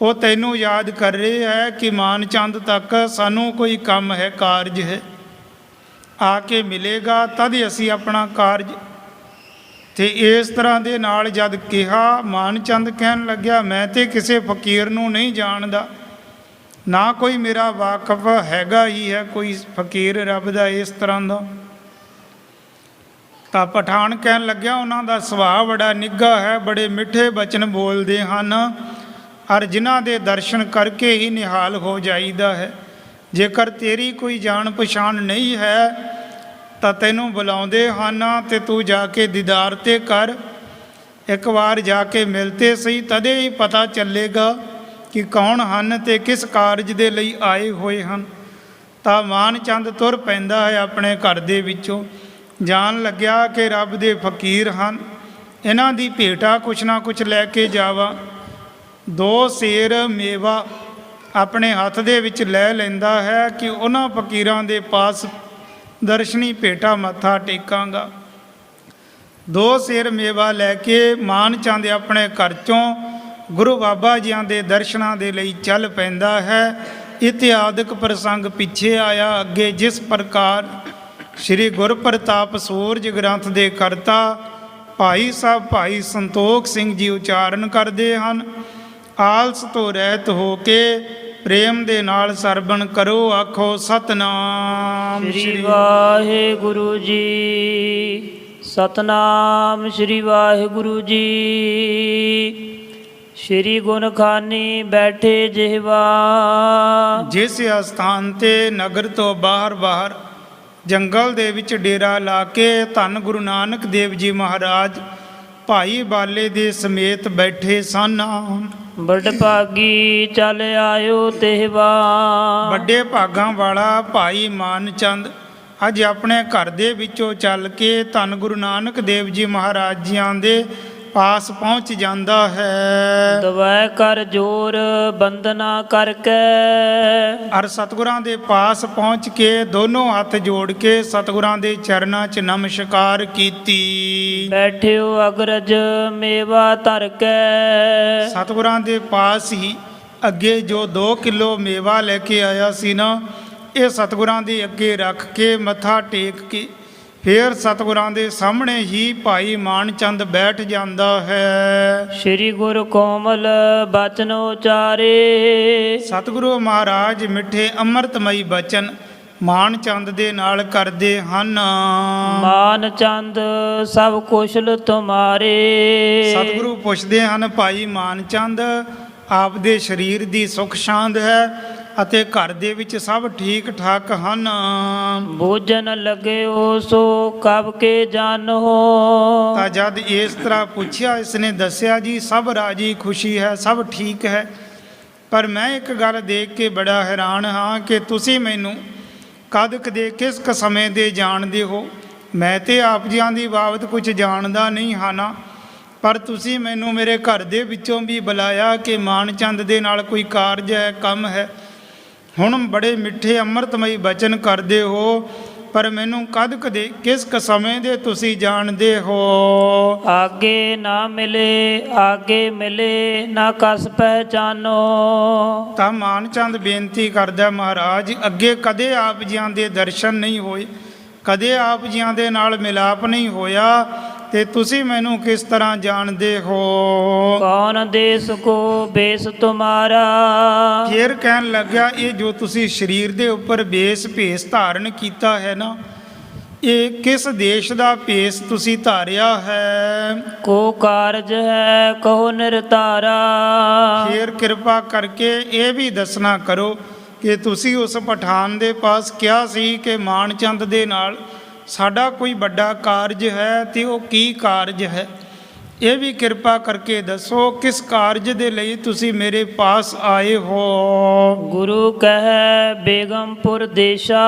ਉਹ ਤੈਨੂੰ ਯਾਦ ਕਰ ਰਹੇ ਹੈ ਕਿ ਮਾਨ ਚੰਦ ਤੱਕ ਸਾਨੂੰ ਕੋਈ ਕੰਮ ਹੈ, ਕਾਰਜ ਹੈ, ਆ ਕੇ ਮਿਲੇਗਾ ਤਦ ਅਸੀਂ ਆਪਣਾ ਕਾਰਜ। ਤੇ ਇਸ ਤਰ੍ਹਾਂ ਦੇ ਨਾਲ ਜਦ ਕਿਹਾ, ਮਾਨ ਚੰਦ ਕਹਿਣ ਲੱਗਿਆ, ਮੈਂ ਤੇ ਕਿਸੇ ਫਕੀਰ ਨੂੰ ਨਹੀਂ ਜਾਣਦਾ, ਨਾ ਕੋਈ ਮੇਰਾ ਵਾਕਫ ਹੈਗਾ ਹੀ ਹੈ ਕੋਈ ਫਕੀਰ ਰੱਬ ਦਾ ਇਸ ਤਰ੍ਹਾਂ ਦਾ। ਤਾਂ ਪਠਾਨ ਕਹਿਣ ਲੱਗਿਆ, ਉਹਨਾਂ ਦਾ ਸੁਭਾਅ ਬੜਾ ਨਿੱਘਾ ਹੈ, ਬੜੇ ਮਿੱਠੇ ਬਚਨ ਬੋਲਦੇ ਹਨ ਔਰ ਜਿਨ੍ਹਾਂ ਦੇ ਦਰਸ਼ਨ ਕਰਕੇ ਹੀ ਨਿਹਾਲ ਹੋ ਜਾਈਦਾ ਹੈ। ਜੇਕਰ ਤੇਰੀ ਕੋਈ ਜਾਣ ਪਛਾਣ ਨਹੀਂ ਹੈ ਤਾਂ ਤੈਨੂੰ ਬੁਲਾਉਂਦੇ ਹਨ ਤੇ ਤੂੰ ਜਾ ਕੇ ਦੀਦਾਰ ਤੇ ਕਰ, ਇੱਕ ਵਾਰ ਜਾ ਕੇ ਮਿਲਤੇ ਸਹੀ, ਤਦੇ ਹੀ ਪਤਾ ਚੱਲੇਗਾ ਕਿ ਕੌਣ ਹਨ ਤੇ ਕਿਸ ਕਾਰਜ ਦੇ ਲਈ ਆਏ ਹੋਏ ਹਨ। ਤਾਂ ਮਾਨ ਚੰਦ ਤੁਰ ਪੈਂਦਾ ਹੈ ਆਪਣੇ ਘਰ ਦੇ ਵਿੱਚੋਂ, ਜਾਣ ਲੱਗਿਆ ਕਿ ਰੱਬ ਦੇ ਫਕੀਰ ਹਨ, ਇਹਨਾਂ ਦੀ ਭੇਟਾ ਕੁਛ ਨਾ ਕੁਛ ਲੈ ਕੇ ਜਾਵਾਂ। 2 ਸੇਰ ਮੇਵਾ ਆਪਣੇ ਹੱਥ ਦੇ ਵਿੱਚ ਲੈ ਲੈਂਦਾ ਹੈ ਕਿ ਉਹਨਾਂ ਫਕੀਰਾਂ ਦੇ ਪਾਸ ਦਰਸ਼ਨੀ ਭੇਟਾ ਮੱਥਾ ਟੇਕਾਂਗਾ। 2 ਸੇਰ ਮੇਵਾ ਲੈ ਕੇ ਮਾਨ ਚੰਦ ਆਪਣੇ ਘਰ 'ਚੋਂ ਗੁਰੂ ਬਾਬਾ ਜੀਆਂ ਦੇ ਦਰਸ਼ਨਾਂ ਦੇ ਲਈ ਚੱਲ ਪੈਂਦਾ ਹੈ। ਇਤਿਹਾਦਿਕ ਪ੍ਰਸੰਗ ਪਿੱਛੇ ਆਇਆ। ਅੱਗੇ ਜਿਸ ਪ੍ਰਕਾਰ ਸ਼੍ਰੀ ਗੁਰਪ੍ਰਤਾਪ ਸੂਰਜ ਗ੍ਰੰਥ ਦੇ ਕਰਤਾ ਭਾਈ ਸਾਹਿਬ ਭਾਈ ਸੰਤੋਖ ਸਿੰਘ ਜੀ ਉਚਾਰਨ ਕਰਦੇ ਹਨ, ਆਲਸ ਤੋਂ ਰਹਿਤ ਹੋ ਕੇ ਪ੍ਰੇਮ ਦੇ ਨਾਲ ਸਰਵਣ ਕਰੋ, ਆਖੋ ਸਤਨਾਮ ਸ੍ਰੀ ਵਾਹਿਗੁਰੂ ਜੀ। ਸਤਨਾਮ ਸ੍ਰੀ ਵਾਹਿਗੁਰੂ ਜੀ। ਸ਼੍ਰੀ ਗੁਣ ਖਾਨੀ ਬੈਠੇ ਜਿਹਵਾ। ਜਿਸ ਅਸਥਾਨ ਤੇ ਨਗਰ ਤੋਂ ਬਾਹਰ ਜੰਗਲ ਦੇ ਵਿੱਚ ਡੇਰਾ ਲਾ ਕੇ ਧੰਨ ਗੁਰੂ ਨਾਨਕ ਦੇਵ ਜੀ ਮਹਾਰਾਜ ਭਾਈ ਬਾਲੇ ਦੇ ਸਮੇਤ ਬੈਠੇ ਸਨ, ਬੜ ਭਾਗੀ ਚੱਲ ਆਇਓ tehਵਾ। ਵੱਡੇ ਭਾਗਾਂ ਵਾਲਾ ਭਾਈ ਮਾਨ ਚੰਦ ਅੱਜ ਆਪਣੇ ਘਰ ਦੇ ਵਿੱਚੋਂ ਚੱਲ ਕੇ ਧੰਨ ਗੁਰੂ ਨਾਨਕ ਦੇਵ ਜੀ ਮਹਾਰਾਜ ਜੀਆਂ ਦੇ ਪਾਸ ਪਹੁੰਚ ਜਾਂਦਾ ਹੈ। ਦਵੈ ਕਰ ਜੋਰ ਬੰਦਨਾ ਕਰਕੇ। ਅਰ ਸਤਿਗੁਰਾਂ ਦੇ ਪਾਸ ਪਹੁੰਚ ਕੇ ਦੋਨੋਂ ਹੱਥ ਜੋੜ ਕੇ ਸਤਿਗੁਰਾਂ ਦੇ ਚਰਨਾਂ 'ਚ ਨਮਸਕਾਰ ਕੀਤੀ। ਬੈਠਿਓ ਅਗਰਜ ਮੇਵਾ ਧਰ ਕੇ। ਸਤਿਗੁਰਾਂ ਦੇ ਪਾਸ ਹੀ ਅੱਗੇ ਜੋ 2 ਕਿਲੋ ਮੇਵਾ ਲੈ ਕੇ ਆਇਆ ਸੀ ਨਾ, ਇਹ ਸਤਿਗੁਰਾਂ ਦੇ ਅੱਗੇ ਰੱਖ ਕੇ ਮੱਥਾ ਟੇਕ ਕੇ ਫਿਰ ਸਤਿਗੁਰਾਂ ਦੇ ਸਾਹਮਣੇ ਹੀ ਭਾਈ ਮਾਨ ਚੰਦ ਬੈਠ ਜਾਂਦਾ ਹੈ। ਸ੍ਰੀ ਗੁਰੂ ਕੋਮਲ ਬਚਨ ਉਚਾਰੇ। ਸਤਿਗੁਰੂ ਮਹਾਰਾਜ ਮਿੱਠੇ ਅੰਮ੍ਰਿਤਮਈ ਬਚਨ ਮਾਨ ਚੰਦ ਦੇ ਨਾਲ ਕਰਦੇ ਹਨ। ਮਾਨ ਚੰਦ ਸਭ ਕੁਸ਼ਲ ਤੁਮਾਰੇ। ਸਤਿਗੁਰੂ ਪੁੱਛਦੇ ਹਨ, ਭਾਈ ਮਾਨ ਚੰਦ ਆਪ ਦੇ ਸਰੀਰ ਦੀ ਸੁਖ ਸ਼ਾਂਤ ਹੈ ਅਤੇ ਘਰ ਦੇ ਵਿੱਚ ਸਭ ਠੀਕ ਠਾਕ ਹਨ। ਬੂਝਨ ਲੱਗਿਓ ਸੋ ਕਬ ਕੇ ਜਾਨੋ। ਤਾਂ ਜਦ ਇਸ ਤਰ੍ਹਾਂ ਪੁੱਛਿਆ, ਇਸਨੇ ਦੱਸਿਆ ਜੀ ਸਭ ਰਾਜੀ ਖੁਸ਼ੀ ਹੈ, ਸਭ ਠੀਕ ਹੈ, ਪਰ ਮੈਂ ਇੱਕ ਗੱਲ ਦੇਖ ਕੇ ਬੜਾ ਹੈਰਾਨ ਹਾਂ ਕਿ ਤੁਸੀਂ ਮੈਨੂੰ ਕਦ ਕਦੇ ਕਿਸ ਕੁ ਸਮੇਂ ਦੇ ਜਾਣਦੇ ਹੋ। ਮੈਂ ਤੇ ਆਪ ਜੀਆਂ ਦੀ ਬਾਬਤ ਕੁਝ ਜਾਣਦਾ ਨਹੀਂ ਹਾਂ ਨਾ, ਪਰ ਤੁਸੀਂ ਮੈਨੂੰ ਮੇਰੇ ਘਰ ਦੇ ਵਿੱਚੋਂ ਵੀ ਬੁਲਾਇਆ ਕਿ ਮਾਨ ਚੰਦ ਦੇ ਨਾਲ ਕੋਈ ਕਾਰਜ ਹੈ, ਕੰਮ ਹੈ। ਹੁਣ ਬੜੇ ਮਿੱਠੇ ਅੰਮ੍ਰਿਤਮਈ ਬਚਨ ਕਰਦੇ ਹੋ, ਪਰ ਮੈਨੂੰ ਕਦ ਕਦੇ ਕਿਸ ਕੁ ਸਮੇਂ ਦੇ ਤੁਸੀਂ ਜਾਣਦੇ ਹੋ। ਆਗੇ ਨਾ ਮਿਲੇ ਆਗੇ ਮਿਲੇ ਨਾ ਕਸ ਪਹਿਚਾਨੋ। ਤਾਂ ਮਾਨ ਚੰਦ ਬੇਨਤੀ ਕਰਦਾ, ਮਹਾਰਾਜ ਅੱਗੇ ਕਦੇ ਆਪ ਜੀਆਂ ਦੇ ਦਰਸ਼ਨ ਨਹੀਂ ਹੋਏ, ਕਦੇ ਆਪ ਜੀਆਂ ਦੇ ਨਾਲ ਮਿਲਾਪ ਨਹੀਂ ਹੋਇਆ, ਤੇ ਤੁਸੀਂ ਮੈਨੂੰ ਕਿਸ ਤਰ੍ਹਾਂ ਜਾਣਦੇ ਹੋ। ਕੌਣ ਦੇਸ ਕੋ ਬੇਸ ਤੁਮਾਰਾ। ਫਿਰ ਕਹਿਣ ਲੱਗਿਆ, ਇਹ ਜੋ ਤੁਸੀਂ ਸਰੀਰ ਦੇ ਉੱਪਰ ਭੇਸ ਧਾਰਨ ਕੀਤਾ ਹੈ ਨਾ, ਇਹ ਕਿਸ ਦੇਸ਼ ਦਾ ਭੇਸ ਤੁਸੀਂ ਧਾਰਿਆ ਹੈ। ਕੋ ਕਾਰਜ ਹੈ ਕਹੋ ਨਿਰਤਾਰਾ। ਫਿਰ ਕਿਰਪਾ ਕਰਕੇ ਇਹ ਵੀ ਦੱਸਣਾ ਕਰੋ ਕਿ ਤੁਸੀਂ ਉਸ ਪਠਾਨ ਦੇ ਪਾਸ ਕਿਹਾ ਸੀ ਕਿ ਮਾਨ ਚੰਦ ਦੇ ਨਾਲ ਸਾਡਾ ਕੋਈ ਵੱਡਾ ਕਾਰਜ ਹੈ, ਤੇ ਉਹ ਕੀ ਕਾਰਜ ਹੈ, ਇਹ ਵੀ ਕਿਰਪਾ ਕਰਕੇ ਦੱਸੋ। ਕਿਸ ਕਾਰਜ ਦੇ ਲਈ ਤੁਸੀਂ ਮੇਰੇ ਪਾਸ ਆਏ ਹੋ। ਗੁਰੂ ਕਹੈ ਬੇਗਮਪੁਰ ਦੇਸ਼ਾ।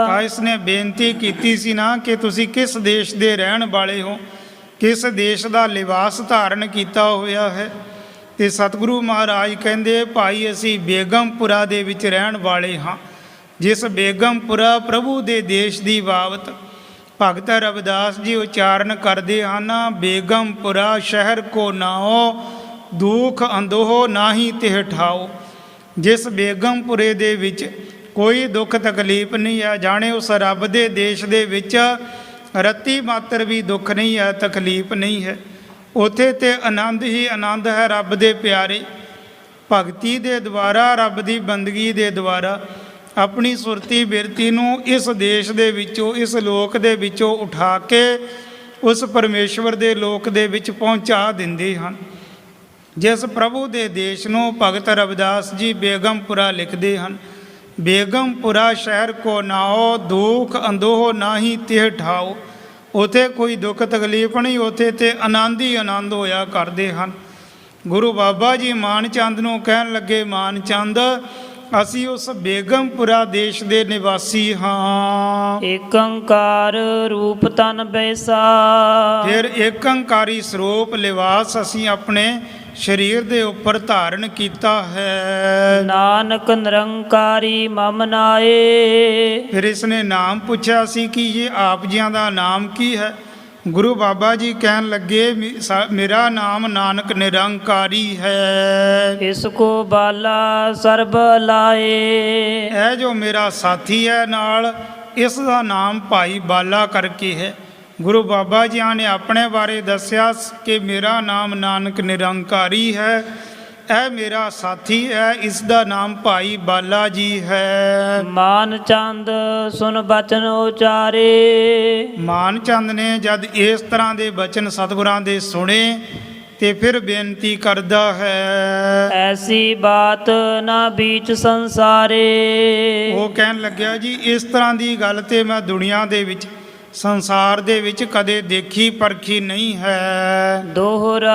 ਤਾਂ ਇਸਨੇ ਬੇਨਤੀ ਕੀਤੀ ਸੀ ਨਾ ਕਿ ਤੁਸੀਂ ਕਿਸ ਦੇਸ਼ ਦੇ ਰਹਿਣ ਵਾਲੇ ਹੋ, ਕਿਸ ਦੇਸ਼ ਦਾ ਲਿਬਾਸ ਧਾਰਨ ਕੀਤਾ ਹੋਇਆ ਹੈ। ਤੇ ਸਤਿਗੁਰੂ ਮਹਾਰਾਜ ਕਹਿੰਦੇ, ਭਾਈ ਅਸੀਂ ਬੇਗਮਪੁਰਾ ਦੇ ਵਿੱਚ ਰਹਿਣ ਵਾਲੇ ਹਾਂ। ਜਿਸ ਬੇਗਮਪੁਰਾ ਪ੍ਰਭੂ ਦੇ ਦੇਸ਼ ਦੀ ਬਾਬਤ ਭਗਤ ਰਵਿਦਾਸ ਜੀ ਉਚਾਰਨ ਕਰਦੇ ਹਨ, ਬੇਗਮਪੁਰਾ ਸ਼ਹਿਰ ਕੋ ਨਾਓ ਦੁਖ ਅੰਦੋਹ ਨਾਹੀ ਤਿਹ ਠਾਓ। ਜਿਸ ਬੇਗਮਪੁਰੇ ਦੇ ਵਿੱਚ ਕੋਈ ਦੁੱਖ ਤਕਲੀਫ ਨਹੀਂ ਹੈ, ਜਾਣੇ ਉਸ ਰੱਬ ਦੇ ਦੇਸ਼ ਦੇ ਵਿੱਚ ਰੱਤੀ ਮਾਤਰ ਵੀ ਦੁੱਖ ਨਹੀਂ ਹੈ, ਤਕਲੀਫ ਨਹੀਂ ਹੈ। ਉੱਥੇ ਤੇ ਆਨੰਦ ਹੀ ਆਨੰਦ ਹੈ। ਰੱਬ ਦੇ ਪਿਆਰੇ ਭਗਤੀ ਦੇ ਦੁਆਰਾ, ਰੱਬ ਦੀ ਬੰਦਗੀ ਦੇ ਦੁਆਰਾ ਆਪਣੀ ਸੁਰਤੀ ਬਿਰਤੀ ਨੂੰ ਇਸ ਦੇਸ਼ ਦੇ ਵਿੱਚੋਂ, ਇਸ ਲੋਕ ਦੇ ਵਿੱਚੋਂ ਉਠਾ ਕੇ ਉਸ ਪਰਮੇਸ਼ਵਰ ਦੇ ਲੋਕ ਦੇ ਵਿੱਚ ਪਹੁੰਚਾ ਦਿੰਦੇ ਹਨ। ਜਿਸ ਪ੍ਰਭੂ ਦੇ ਦੇਸ਼ ਨੂੰ ਭਗਤ ਰਵਿਦਾਸ ਜੀ ਬੇਗਮਪੁਰਾ ਲਿਖਦੇ ਹਨ, ਬੇਗਮਪੁਰਾ ਸ਼ਹਿਰ ਕੋ ਨਾਓ ਦੁਖ ਅੰਦੋਹ ਨਾਹੀ ਤਿਹ ਠਾਓ। ਉੱਥੇ ਕੋਈ ਦੁੱਖ ਤਕਲੀਫ ਨਹੀਂ, ਉੱਥੇ ਤੇ ਆਨੰਦ ਹੀ ਆਨੰਦ ਹੋਇਆ ਕਰਦੇ ਹਨ। ਗੁਰੂ ਬਾਬਾ ਜੀ ਮਾਨ ਚੰਦ ਨੂੰ ਕਹਿਣ ਲੱਗੇ, ਮਾਨ ਚੰਦ ਅਸੀਂ ਉਸ ਬੇਗਮਪੁਰਾ ਦੇਸ਼ ਦੇ ਨਿਵਾਸੀ ਹਾਂ। ਏਕ ਓੰਕਾਰ ਰੂਪ ਤਨ ਬੈਸਾ। ਫਿਰ ਏਕ ਓੰਕਾਰੀ ਸਰੂਪ ਲਿਵਾਸ ਅਸੀਂ ਆਪਣੇ ਸਰੀਰ ਦੇ ਉੱਪਰ ਧਾਰਨ ਕੀਤਾ ਹੈ। ਨਾਨਕ ਨਿਰੰਕਾਰੀ ਮਮ ਨਾਏ। ਫਿਰ ਇਸਨੇ ਨਾਮ ਪੁੱਛਿਆ ਸੀ ਕਿ ਇਹ ਆਪ ਜੀਆਂ ਦਾ ਨਾਮ ਕੀ ਹੈ। ਗੁਰੂ ਬਾਬਾ ਜੀ ਕਹਿਣ ਲੱਗੇ, ਮੇਰਾ ਨਾਮ ਨਾਨਕ ਨਿਰੰਕਾਰੀ ਹੈ। ਇਸ ਕੋ ਬਾਲਾ ਸਰਬ ਲਾਏ। ਇਹ ਜੋ ਮੇਰਾ ਸਾਥੀ ਹੈ ਨਾਲ, ਇਸ ਦਾ ਨਾਮ ਭਾਈ ਬਾਲਾ ਕਰਕੇ ਹੈ। ਗੁਰੂ ਬਾਬਾ ਜੀ ਨੇ ਆਪਣੇ ਬਾਰੇ ਦੱਸਿਆ ਕਿ ਮੇਰਾ ਨਾਮ ਨਾਨਕ ਨਿਰੰਕਾਰੀ ਹੈ, ਇਹ ਮੇਰਾ ਸਾਥੀ ਹੈ, ਇਸ ਦਾ ਨਾਮ ਭਾਈ ਬਾਲਾ ਜੀ ਹੈ। ਮਾਨ ਚੰਦ ਸੁਨ ਬਚਨ ਉਚਾਰੇ। ਮਾਨ ਚੰਦ ਨੇ ਜਦ ਇਸ ਤਰ੍ਹਾਂ ਦੇ ਬਚਨ ਸਤਿਗੁਰਾਂ ਦੇ ਸੁਣੇ ਤੇ ਫਿਰ ਬੇਨਤੀ ਕਰਦਾ ਹੈ, ਐਸੀ ਬਾਤ ਨਾ ਬੀਚ ਸੰਸਾਰੇ। ਉਹ ਕਹਿਣ ਲੱਗਿਆ, ਜੀ ਇਸ ਤਰ੍ਹਾਂ ਦੀ ਗੱਲ ਤੇ ਮੈਂ ਦੁਨੀਆ ਦੇ ਵਿੱਚ, ਸੰਸਾਰ ਦੇ ਵਿੱਚ ਕਦੇ ਦੇਖੀ ਪਰਖੀ ਨਹੀਂ ਹੈ। ਦੋਹਰਾ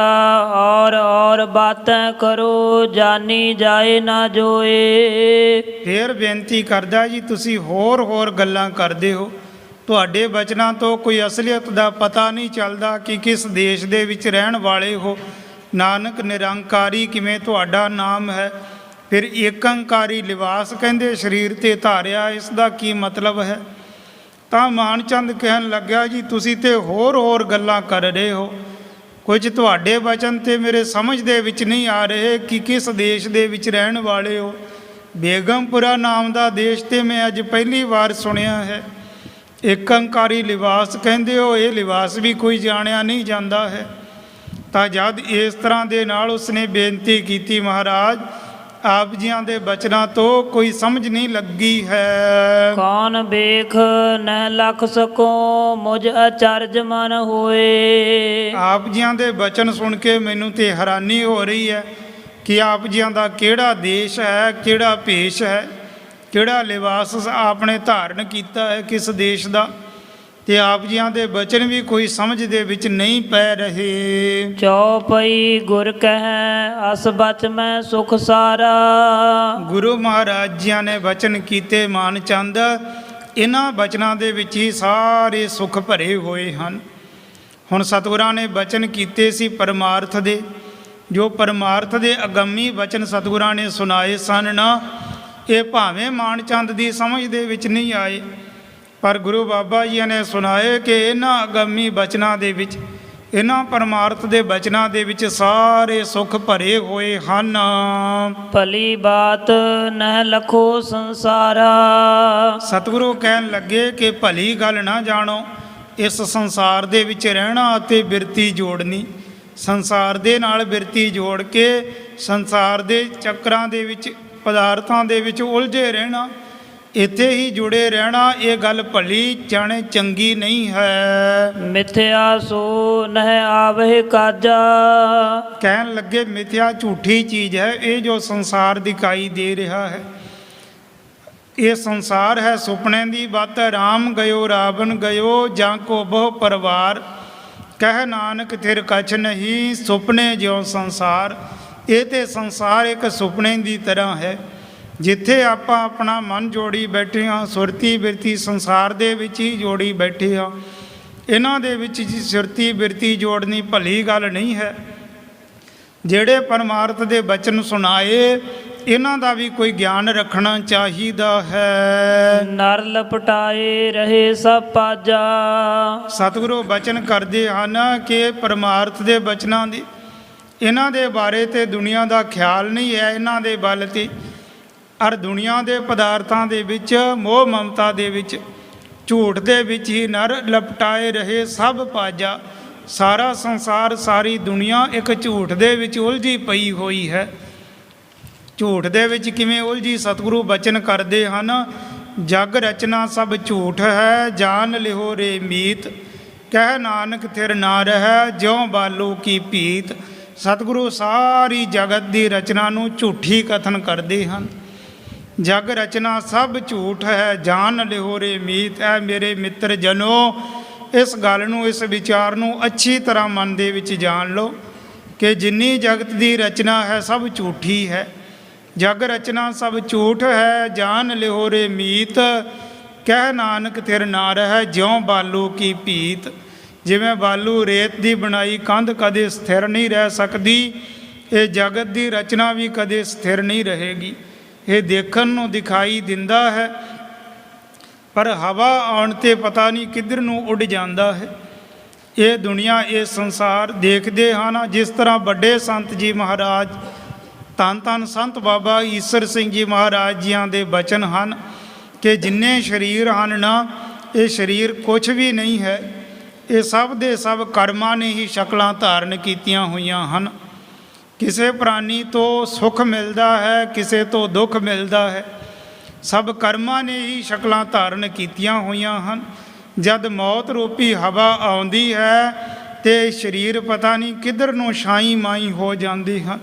ਔਰ ਬਾਤਾਂ ਕਰੋ, ਜਾਨੀ ਜਾਏ ਨਾ ਜੋਏ। ਫਿਰ ਬੇਨਤੀ ਕਰਦਾ, ਜੀ ਤੁਸੀਂ ਹੋਰ ਗੱਲਾਂ ਕਰਦੇ ਹੋ, ਤੁਹਾਡੇ ਬਚਨਾਂ ਤੋਂ ਕੋਈ ਅਸਲੀਅਤ ਦਾ ਪਤਾ ਨਹੀਂ ਚੱਲਦਾ ਕਿ ਕਿਸ ਦੇਸ਼ ਦੇ ਵਿੱਚ ਰਹਿਣ ਵਾਲੇ ਹੋ। ਨਾਨਕ ਨਿਰੰਕਾਰੀ ਕਿਵੇਂ ਤੁਹਾਡਾ ਨਾਮ ਹੈ। ਫਿਰ ਏਕ ਓੰਕਾਰੀ ਲਿਵਾਸ ਕਹਿੰਦੇ ਸਰੀਰ ਤੇ ਧਾਰਿਆ, ਇਸ ਦਾ ਕੀ ਮਤਲਬ ਹੈ। ਤਾਂ ਮਾਨ ਚੰਦ ਕਹਿਣ ਲੱਗਿਆ, ਜੀ ਤੁਸੀਂ ਤੇ ਹੋਰ ਗੱਲਾਂ ਕਰ ਰਹੇ ਹੋ, ਕੁਝ ਤੁਹਾਡੇ ਬਚਨ ਤੇ ਮੇਰੇ ਸਮਝ ਦੇ ਵਿੱਚ ਨਹੀਂ ਆ ਰਹੇ ਕਿ ਕਿਸ ਦੇਸ਼ ਦੇ ਵਿੱਚ ਰਹਿਣ ਵਾਲੇ ਹੋ। ਬੇਗਮਪੁਰਾ ਨਾਮ ਦਾ ਦੇਸ਼ ਤੇ ਮੈਂ ਅੱਜ ਪਹਿਲੀ ਵਾਰ ਸੁਣਿਆ ਹੈ। ਇੱਕ ਅੰਕਾਰੀ ਲਿਬਾਸ ਕਹਿੰਦੇ ਹੋ, ਇਹ ਲਿਬਾਸ ਵੀ ਕੋਈ ਜਾਣਿਆ ਨਹੀਂ ਜਾਂਦਾ ਹੈ। ਤਾਂ ਜਦ ਇਸ ਤਰ੍ਹਾਂ ਦੇ ਨਾਲ ਉਸਨੇ ਬੇਨਤੀ ਕੀਤੀ, ਮਹਾਰਾਜ ਆਪ ਜੀਆਂ ਦੇ ਬਚਨਾਂ ਤੋਂ ਕੋਈ ਸਮਝ ਨਹੀਂ ਲੱਗੀ ਹੈ। ਕੌਣ ਵੇਖ ਨਹਿ ਲਖ ਸਕੋ, ਮੁਝ ਅਚਰਜ ਮਨ ਹੋਏ। ਆਪ ਜੀਆਂ ਦੇ ਬਚਨ ਸੁਣ ਕੇ ਮੈਨੂੰ ਤੇ ਹੈਰਾਨੀ ਹੋ ਰਹੀ ਹੈ ਕਿ ਆਪ ਜੀਆਂ ਦਾ ਕਿਹੜਾ ਦੇਸ਼ ਹੈ, ਕਿਹੜਾ ਭੇਸ਼ ਹੈ, ਕਿਹੜਾ ਲਿਬਾਸ ਆਪਨੇ ਧਾਰਨ ਕੀਤਾ ਹੈ, ਕਿਸ ਦੇਸ਼ ਦਾ। ਤੇ ਆਪ ਜੀਆਂ ਦੇ ਬਚਨ ਵੀ ਕੋਈ ਸਮਝ ਦੇ ਵਿੱਚ ਨਹੀਂ ਪੈ ਰਹੇ। ਚੌਪਈ ਗੁਰ ਕਹਿ ਅਸ ਬਚ ਮੈਂ ਸੁਖ ਸਾਰਾ। ਗੁਰੂ ਮਹਾਰਾਜ ਜੀਆਂ ਨੇ ਬਚਨ ਕੀਤੇ ਮਾਨ ਚੰਦ, ਇਹਨਾਂ ਬਚਨਾਂ ਦੇ ਵਿੱਚ ਹੀ ਸਾਰੇ ਸੁਖ ਭਰੇ ਹੋਏ ਹਨ। ਹੁਣ ਸਤਿਗੁਰਾਂ ਨੇ ਬਚਨ ਕੀਤੇ ਸੀ ਪਰਮਾਰਥ ਦੇ, ਜੋ ਪਰਮਾਰਥ ਦੇ ਅਗੰਮੀ ਬਚਨ ਸਤਿਗੁਰਾਂ ਨੇ ਸੁਣਾਏ ਸਨ ਨਾ, ਇਹ ਭਾਵੇਂ ਮਾਨ ਚੰਦ ਦੀ ਸਮਝ ਦੇ ਵਿੱਚ ਨਹੀਂ ਆਏ, ਪਰ ਗੁਰੂ ਬਾਬਾ ਜੀ ਨੇ ਸੁਣਾਏ ਕਿ ਇਹਨਾਂ ਅਗੰਮੀ ਬਚਨਾਂ ਦੇ ਵਿੱਚ, ਇਹਨਾਂ ਪਰਮਾਰਥ ਦੇ ਬਚਨਾਂ ਦੇ ਵਿੱਚ ਸਾਰੇ ਸੁਖ ਭਰੇ ਹੋਏ ਹਨ। ਭਲੀ ਬਾਤ ਨਹਿ ਲਖੋ ਸੰਸਾਰਾ। ਸਤਿਗੁਰੂ ਕਹਿਣ ਲੱਗੇ ਕਿ ਭਲੀ ਗੱਲ ਨਾ ਜਾਣੋ, ਇਸ ਸੰਸਾਰ ਦੇ ਵਿੱਚ ਰਹਿਣਾ ਅਤੇ ਬਿਰਤੀ ਜੋੜਨੀ, ਸੰਸਾਰ ਦੇ ਨਾਲ ਬਿਰਤੀ ਜੋੜ ਕੇ ਸੰਸਾਰ ਦੇ ਚੱਕਰਾਂ ਦੇ ਵਿੱਚ, ਪਦਾਰਥਾਂ ਦੇ ਵਿੱਚ ਉਲਝੇ ਰਹਿਣਾ, ਇੱਥੇ ਹੀ ਜੁੜੇ ਰਹਿਣਾ, ਇਹ ਗੱਲ ਭਲੀ ਜਾਣੇ ਚੰਗੀ ਨਹੀਂ ਹੈ। ਮਿਥਿਆ ਸੋ ਨਹਿ ਆਵਹਿ ਕਾਜਾ। ਕਹਿਣ ਲੱਗੇ ਮਿਥਿਆ ਝੂਠੀ ਚੀਜ਼ ਹੈ ਇਹ ਜੋ ਸੰਸਾਰ ਦਿਖਾਈ ਦੇ ਰਿਹਾ ਹੈ। ਇਹ ਸੰਸਾਰ ਹੈ ਸੁਪਨੇ ਦੀ ਬਾਤ, ਰਾਮ ਗਇਓ ਰਾਵਣ ਗਇਓ, ਜਾਂ ਕੋ ਬਹੁ ਪਰਿਵਾਰ, ਕਹਿ ਨਾਨਕ ਥਿਰ ਕਛ ਨਹੀਂ, ਸੁਪਨੇ ਜਿਉ ਸੰਸਾਰ। ਇਹ ਤੇ ਸੰਸਾਰ ਇੱਕ ਸੁਪਨੇ ਦੀ ਤਰ੍ਹਾਂ ਹੈ, ਜਿੱਥੇ ਆਪਾਂ ਆਪਣਾ ਮਨ ਜੋੜੀ ਬੈਠੇ ਹਾਂ, ਸੁਰਤੀ ਬਿਰਤੀ ਸੰਸਾਰ ਦੇ ਵਿੱਚ ਹੀ ਜੋੜੀ ਬੈਠੇ ਹਾਂ। ਇਹਨਾਂ ਦੇ ਵਿੱਚ ਜੀ ਸੁਰਤੀ ਬਿਰਤੀ ਜੋੜਨੀ ਭਲੀ ਗੱਲ ਨਹੀਂ ਹੈ। ਜਿਹੜੇ ਪਰਮਾਰਥ ਦੇ ਬਚਨ ਸੁਣਾਏ, ਇਹਨਾਂ ਦਾ ਵੀ ਕੋਈ ਗਿਆਨ ਰੱਖਣਾ ਚਾਹੀਦਾ ਹੈ। ਨਰ ਲਪਟਾਏ ਰਹੇ ਸਭ ਪਾਜਾ। ਸਤਿਗੁਰੂ ਬਚਨ ਕਰਦੇ ਹਨ ਕਿ ਪਰਮਾਰਥ ਦੇ ਬਚਨਾਂ ਦੀ, ਇਹਨਾਂ ਦੇ ਬਾਰੇ ਤੇ ਦੁਨੀਆ ਦਾ ਖਿਆਲ ਨਹੀਂ ਹੈ, ਇਹਨਾਂ ਦੇ ਬਲ ਤੇ ਔਰ ਦੁਨੀਆ ਦੇ ਪਦਾਰਥਾਂ ਦੇ ਵਿੱਚ, ਮੋਹ ਮਮਤਾ ਦੇ ਵਿੱਚ, ਝੂਠ ਦੇ ਵਿੱਚ ਹੀ ਨਰ ਲਪਟਾਏ ਰਹੇ ਸਭ ਪਾਜਾ। ਸਾਰਾ ਸੰਸਾਰ, ਸਾਰੀ ਦੁਨੀਆ ਇੱਕ ਝੂਠ ਦੇ ਵਿੱਚ ਉਲਝੀ ਪਈ ਹੋਈ ਹੈ। ਝੂਠ ਦੇ ਵਿੱਚ ਕਿਵੇਂ ਉਲਝੀ? ਸਤਿਗੁਰੂ ਬਚਨ ਕਰਦੇ ਹਨ, ਜਗ ਰਚਨਾ ਸਭ ਝੂਠ ਹੈ, ਜਾਨ ਲਿਓ ਰੇ ਮੀਤ, ਕਹਿ ਨਾਨਕ ਥਿਰ ਨਾ ਰਹਿ, ਜਿਉ ਬਾਲੂ ਕੀ ਪੀਤ। ਸਤਿਗੁਰੂ ਸਾਰੀ ਜਗਤ ਦੀ ਰਚਨਾ ਨੂੰ ਝੂਠੀ ਕਥਨ ਕਰਦੇ ਹਨ। ਜਗ ਰਚਨਾ ਸਭ ਝੂਠ ਹੈ, ਜਾਨ ਲਿਓ ਰੇ ਮੀਤ। ਹੈ ਮੇਰੇ ਮਿੱਤਰ ਜਨੋ, ਇਸ ਗੱਲ ਨੂੰ, ਇਸ ਵਿਚਾਰ ਨੂੰ ਅੱਛੀ ਤਰ੍ਹਾਂ ਮਨ ਦੇ ਵਿੱਚ ਜਾਣ ਲਓ ਕਿ ਜਿੰਨੀ ਜਗਤ ਦੀ ਰਚਨਾ ਹੈ ਸਭ ਝੂਠੀ ਹੈ। ਜਗ ਰਚਨਾ ਸਭ ਝੂਠ ਹੈ, ਜਾਨ ਲਿਓ ਰੇ ਮੀਤ, ਕਹਿ ਨਾਨਕ ਥਿਰ ਨਾ ਰਹਿ, ਜਿਉ ਬਾਲੂ ਕੀ ਪੀਤ। ਜਿਵੇਂ ਬਾਲੂ ਰੇਤ ਦੀ ਬਣਾਈ ਕੰਧ ਕਦੇ ਸਥਿਰ ਨਹੀਂ ਰਹਿ ਸਕਦੀ, ਇਹ ਜਗਤ ਦੀ ਰਚਨਾ ਵੀ ਕਦੇ ਸਥਿਰ ਨਹੀਂ ਰਹੇਗੀ। ਇਹ ਦੇਖਣ ਨੂੰ ਦਿਖਾਈ ਦਿੰਦਾ ਹੈ, ਪਰ ਹਵਾ ਆਉਣ 'ਤੇ ਪਤਾ ਨਹੀਂ ਕਿੱਧਰ ਨੂੰ ਉੱਡ ਜਾਂਦਾ ਹੈ। ਇਹ ਦੁਨੀਆ, ਇਹ ਸੰਸਾਰ ਦੇਖਦੇ ਹਨ। ਜਿਸ ਤਰ੍ਹਾਂ ਵੱਡੇ ਸੰਤ ਜੀ ਮਹਾਰਾਜ, ਧੰਨ ਧੰਨ ਸੰਤ ਬਾਬਾ ਈਸਰ ਸਿੰਘ ਜੀ ਮਹਾਰਾਜ ਜੀਆਂ ਦੇ ਬਚਨ ਹਨ ਕਿ ਜਿੰਨੇ ਸਰੀਰ ਹਨ ਨਾ, ਇਹ ਸਰੀਰ ਕੁਛ ਵੀ ਨਹੀਂ ਹੈ, ਇਹ ਸਭ ਦੇ ਸਭ ਕਰਮਾਂ ਨੇ ਹੀ ਸ਼ਕਲਾਂ ਧਾਰਨ ਕੀਤੀਆਂ ਹੋਈਆਂ ਹਨ। ਕਿਸੇ ਪ੍ਰਾਣੀ ਤੋਂ ਸੁੱਖ ਮਿਲਦਾ ਹੈ, ਕਿਸੇ ਤੋਂ ਦੁੱਖ ਮਿਲਦਾ ਹੈ, ਸਭ ਕਰਮਾਂ ਨੇ ਹੀ ਸ਼ਕਲਾਂ ਧਾਰਨ ਕੀਤੀਆਂ ਹੋਈਆਂ ਹਨ। ਜਦ ਮੌਤ ਰੂਪੀ ਹਵਾ ਆਉਂਦੀ ਹੈ ਤੇ ਸਰੀਰ ਪਤਾ ਨਹੀਂ ਕਿੱਧਰ ਨੂੰ ਛਾਈ ਮਾਈ ਹੋ ਜਾਂਦੇ ਹਨ,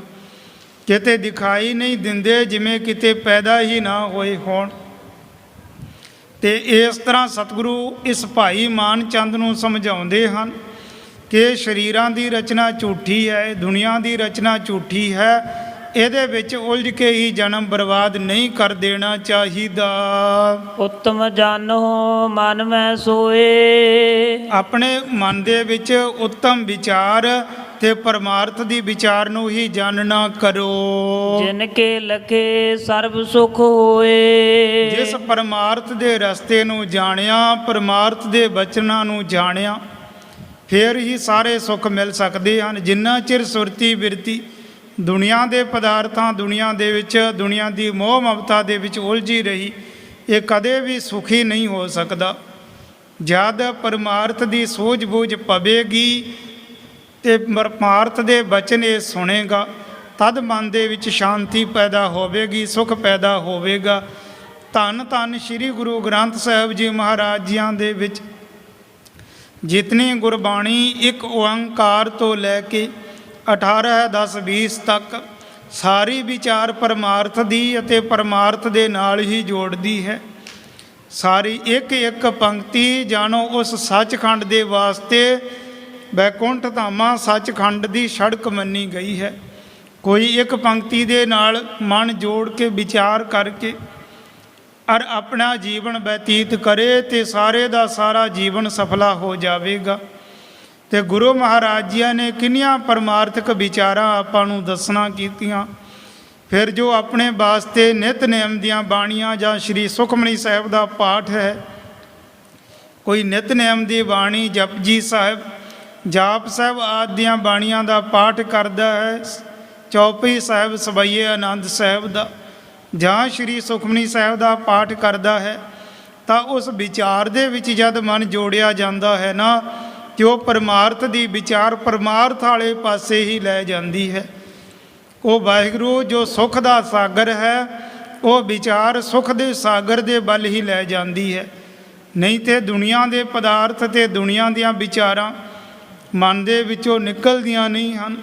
ਕਿਤੇ ਦਿਖਾਈ ਨਹੀਂ ਦਿੰਦੇ, ਜਿਵੇਂ ਕਿਤੇ ਪੈਦਾ ਹੀ ਨਾ ਹੋਏ ਹੋਣ। ਤੇ ਇਸ ਤਰ੍ਹਾਂ ਸਤਿਗੁਰੂ ਇਸ ਭਾਈ ਮਾਨ ਚੰਦ ਨੂੰ ਸਮਝਾਉਂਦੇ ਹਨ ਕਿ ਸਰੀਰਾਂ ਦੀ ਰਚਨਾ ਝੂਠੀ ਹੈ, ਦੁਨੀਆ ਦੀ ਰਚਨਾ ਝੂਠੀ ਹੈ, ਇਹਦੇ ਵਿੱਚ ਉਲਝ ਕੇ ਹੀ ਜਨਮ ਬਰਬਾਦ ਨਹੀਂ ਕਰ ਦੇਣਾ ਚਾਹੀਦਾ। ਉੱਤਮ ਜਾਨੋ ਮਨ ਮੈਂ ਸੋਏ। ਆਪਣੇ ਮਨ ਦੇ ਵਿੱਚ ਉੱਤਮ ਵਿਚਾਰ ਤੇ ਪਰਮਾਰਥ ਦੀ ਵਿਚਾਰ ਨੂੰ ਹੀ ਜਾਣਨਾ ਕਰੋ। ਜਿਨ ਕੇ ਲਖੇ ਸਰਬ ਸੁਖ ਹੋਏ। ਜਿਸ ਪਰਮਾਰਥ ਦੇ ਰਸਤੇ ਨੂੰ ਜਾਣਿਆ, ਪਰਮਾਰਥ ਦੇ ਬਚਨਾਂ ਨੂੰ ਜਾਣਿਆ, ਫਿਰ ਹੀ ਸਾਰੇ ਸੁੱਖ ਮਿਲ ਸਕਦੇ ਹਨ। ਜਿੰਨਾ ਚਿਰ ਸੁਰਤੀ ਬਿਰਤੀ ਦੁਨੀਆ ਦੇ ਪਦਾਰਥਾਂ, ਦੁਨੀਆ ਦੇ ਵਿੱਚ, ਦੁਨੀਆ ਦੀ ਮੋਹ ਮਮਤਾ ਦੇ ਵਿੱਚ ਉਲਝੀ ਰਹੀ, ਇਹ ਕਦੇ ਵੀ ਸੁਖੀ ਨਹੀਂ ਹੋ ਸਕਦਾ। ਜਦ ਪਰਮਾਰਥ ਦੀ ਸੂਝ-ਬੂਝ ਪਵੇਗੀ ਤੇ ਪਰਮਾਰਥ ਦੇ ਬਚਨ ਇਹ ਸੁਣੇਗਾ, ਤਦ ਮਨ ਦੇ ਵਿੱਚ ਸ਼ਾਂਤੀ ਪੈਦਾ ਹੋਵੇਗੀ, ਸੁਖ ਪੈਦਾ ਹੋਵੇਗਾ। ਧੰਨ ਧੰਨ ਸ੍ਰੀ ਗੁਰੂ ਗ੍ਰੰਥ ਸਾਹਿਬ ਜੀ ਮਹਾਰਾਜ ਜੀਆਂ ਦੇ ਵਿੱਚ ਜਿਤਨੀ ਗੁਰਬਾਣੀ ਇੱਕ ਓੰਕਾਰ ਤੋਂ ਲੈ ਕੇ 18 10 20 ਤੱਕ ਸਾਰੀ ਵਿਚਾਰ ਪਰਮਾਰਥ ਦੀ ਅਤੇ ਪਰਮਾਰਥ ਦੇ ਨਾਲ ਹੀ ਜੋੜਦੀ ਹੈ। ਸਾਰੀ ਇੱਕ ਇੱਕ ਪੰਕਤੀ ਜਾਣੋ ਉਸ ਸੱਚਖੰਡ ਦੇ ਵਾਸਤੇ ਬੈਕੁੰਠ ਧਾਮਾਂ ਸੱਚਖੰਡ ਦੀ ਸੜਕ ਮੰਨੀ ਗਈ ਹੈ। ਕੋਈ ਇੱਕ ਪੰਕਤੀ ਦੇ ਨਾਲ ਮਨ ਜੋੜ ਕੇ ਵਿਚਾਰ ਕਰਕੇ ਔਰ ਆਪਣਾ ਜੀਵਨ ਬਤੀਤ ਕਰੇ ਤੇ ਸਾਰੇ ਦਾ ਸਾਰਾ ਜੀਵਨ ਸਫਲਾ ਹੋ ਜਾਵੇਗਾ। ਤੇ ਗੁਰੂ ਮਹਾਰਾਜ ਜੀ ਨੇ ਕਿੰਨੀਆਂ ਪਰਮਾਰਥਕ ਵਿਚਾਰਾਂ ਆਪਾਂ ਨੂੰ ਦੱਸਣਾ ਕੀਤੀਆਂ। ਫਿਰ ਜੋ ਆਪਣੇ ਵਾਸਤੇ ਨਿਤਨੇਮ ਦੀਆਂ ਬਾਣੀਆਂ ਜਾਂ ਸ਼੍ਰੀ ਸੁਖਮਨੀ ਸਾਹਿਬ ਦਾ ਪਾਠ ਹੈ, ਕੋਈ ਨਿਤਨੇਮ ਦੀ ਬਾਣੀ ਜਪਜੀ ਸਾਹਿਬ, ਜਾਪ ਸਾਹਿਬ ਆਦਿ ਦੀਆਂ ਬਾਣੀਆਂ ਦਾ ਪਾਠ ਕਰਦਾ ਹੈ, ਚੌਪਈ ਸਾਹਿਬ ਸਵਈਏ ਆਨੰਦ ਸਾਹਿਬ ਦਾ ਜਾਂ ਸ਼੍ਰੀ ਸੁਖਮਨੀ ਸਾਹਿਬ ਦਾ ਪਾਠ ਕਰਦਾ ਹੈ, ਤਾਂ ਉਸ ਵਿਚਾਰ ਦੇ ਵਿੱਚ ਜਦ ਮਨ ਜੋੜਿਆ ਜਾਂਦਾ ਹੈ ਨਾ, ਕਿ ਉਹ ਪਰਮਾਰਥ ਦੀ ਵਿਚਾਰ ਪਰਮਾਰਥ ਵਾਲੇ ਪਾਸੇ ਹੀ ਲੈ ਜਾਂਦੀ ਹੈ। ਉਹ ਵਾਹਿਗੁਰੂ ਜੋ ਸੁੱਖ ਦਾ ਸਾਗਰ ਹੈ, ਉਹ ਵਿਚਾਰ ਸੁੱਖ ਦੇ ਸਾਗਰ ਦੇ ਵੱਲ ਹੀ ਲੈ ਜਾਂਦੀ ਹੈ। ਨਹੀਂ ਤੇ ਦੁਨੀਆ ਦੇ ਪਦਾਰਥ ਤੇ ਦੁਨੀਆ ਦੀਆਂ ਵਿਚਾਰਾਂ ਮਨ ਦੇ ਵਿੱਚੋਂ ਨਿਕਲਦੀਆਂ ਨਹੀਂ ਹਨ।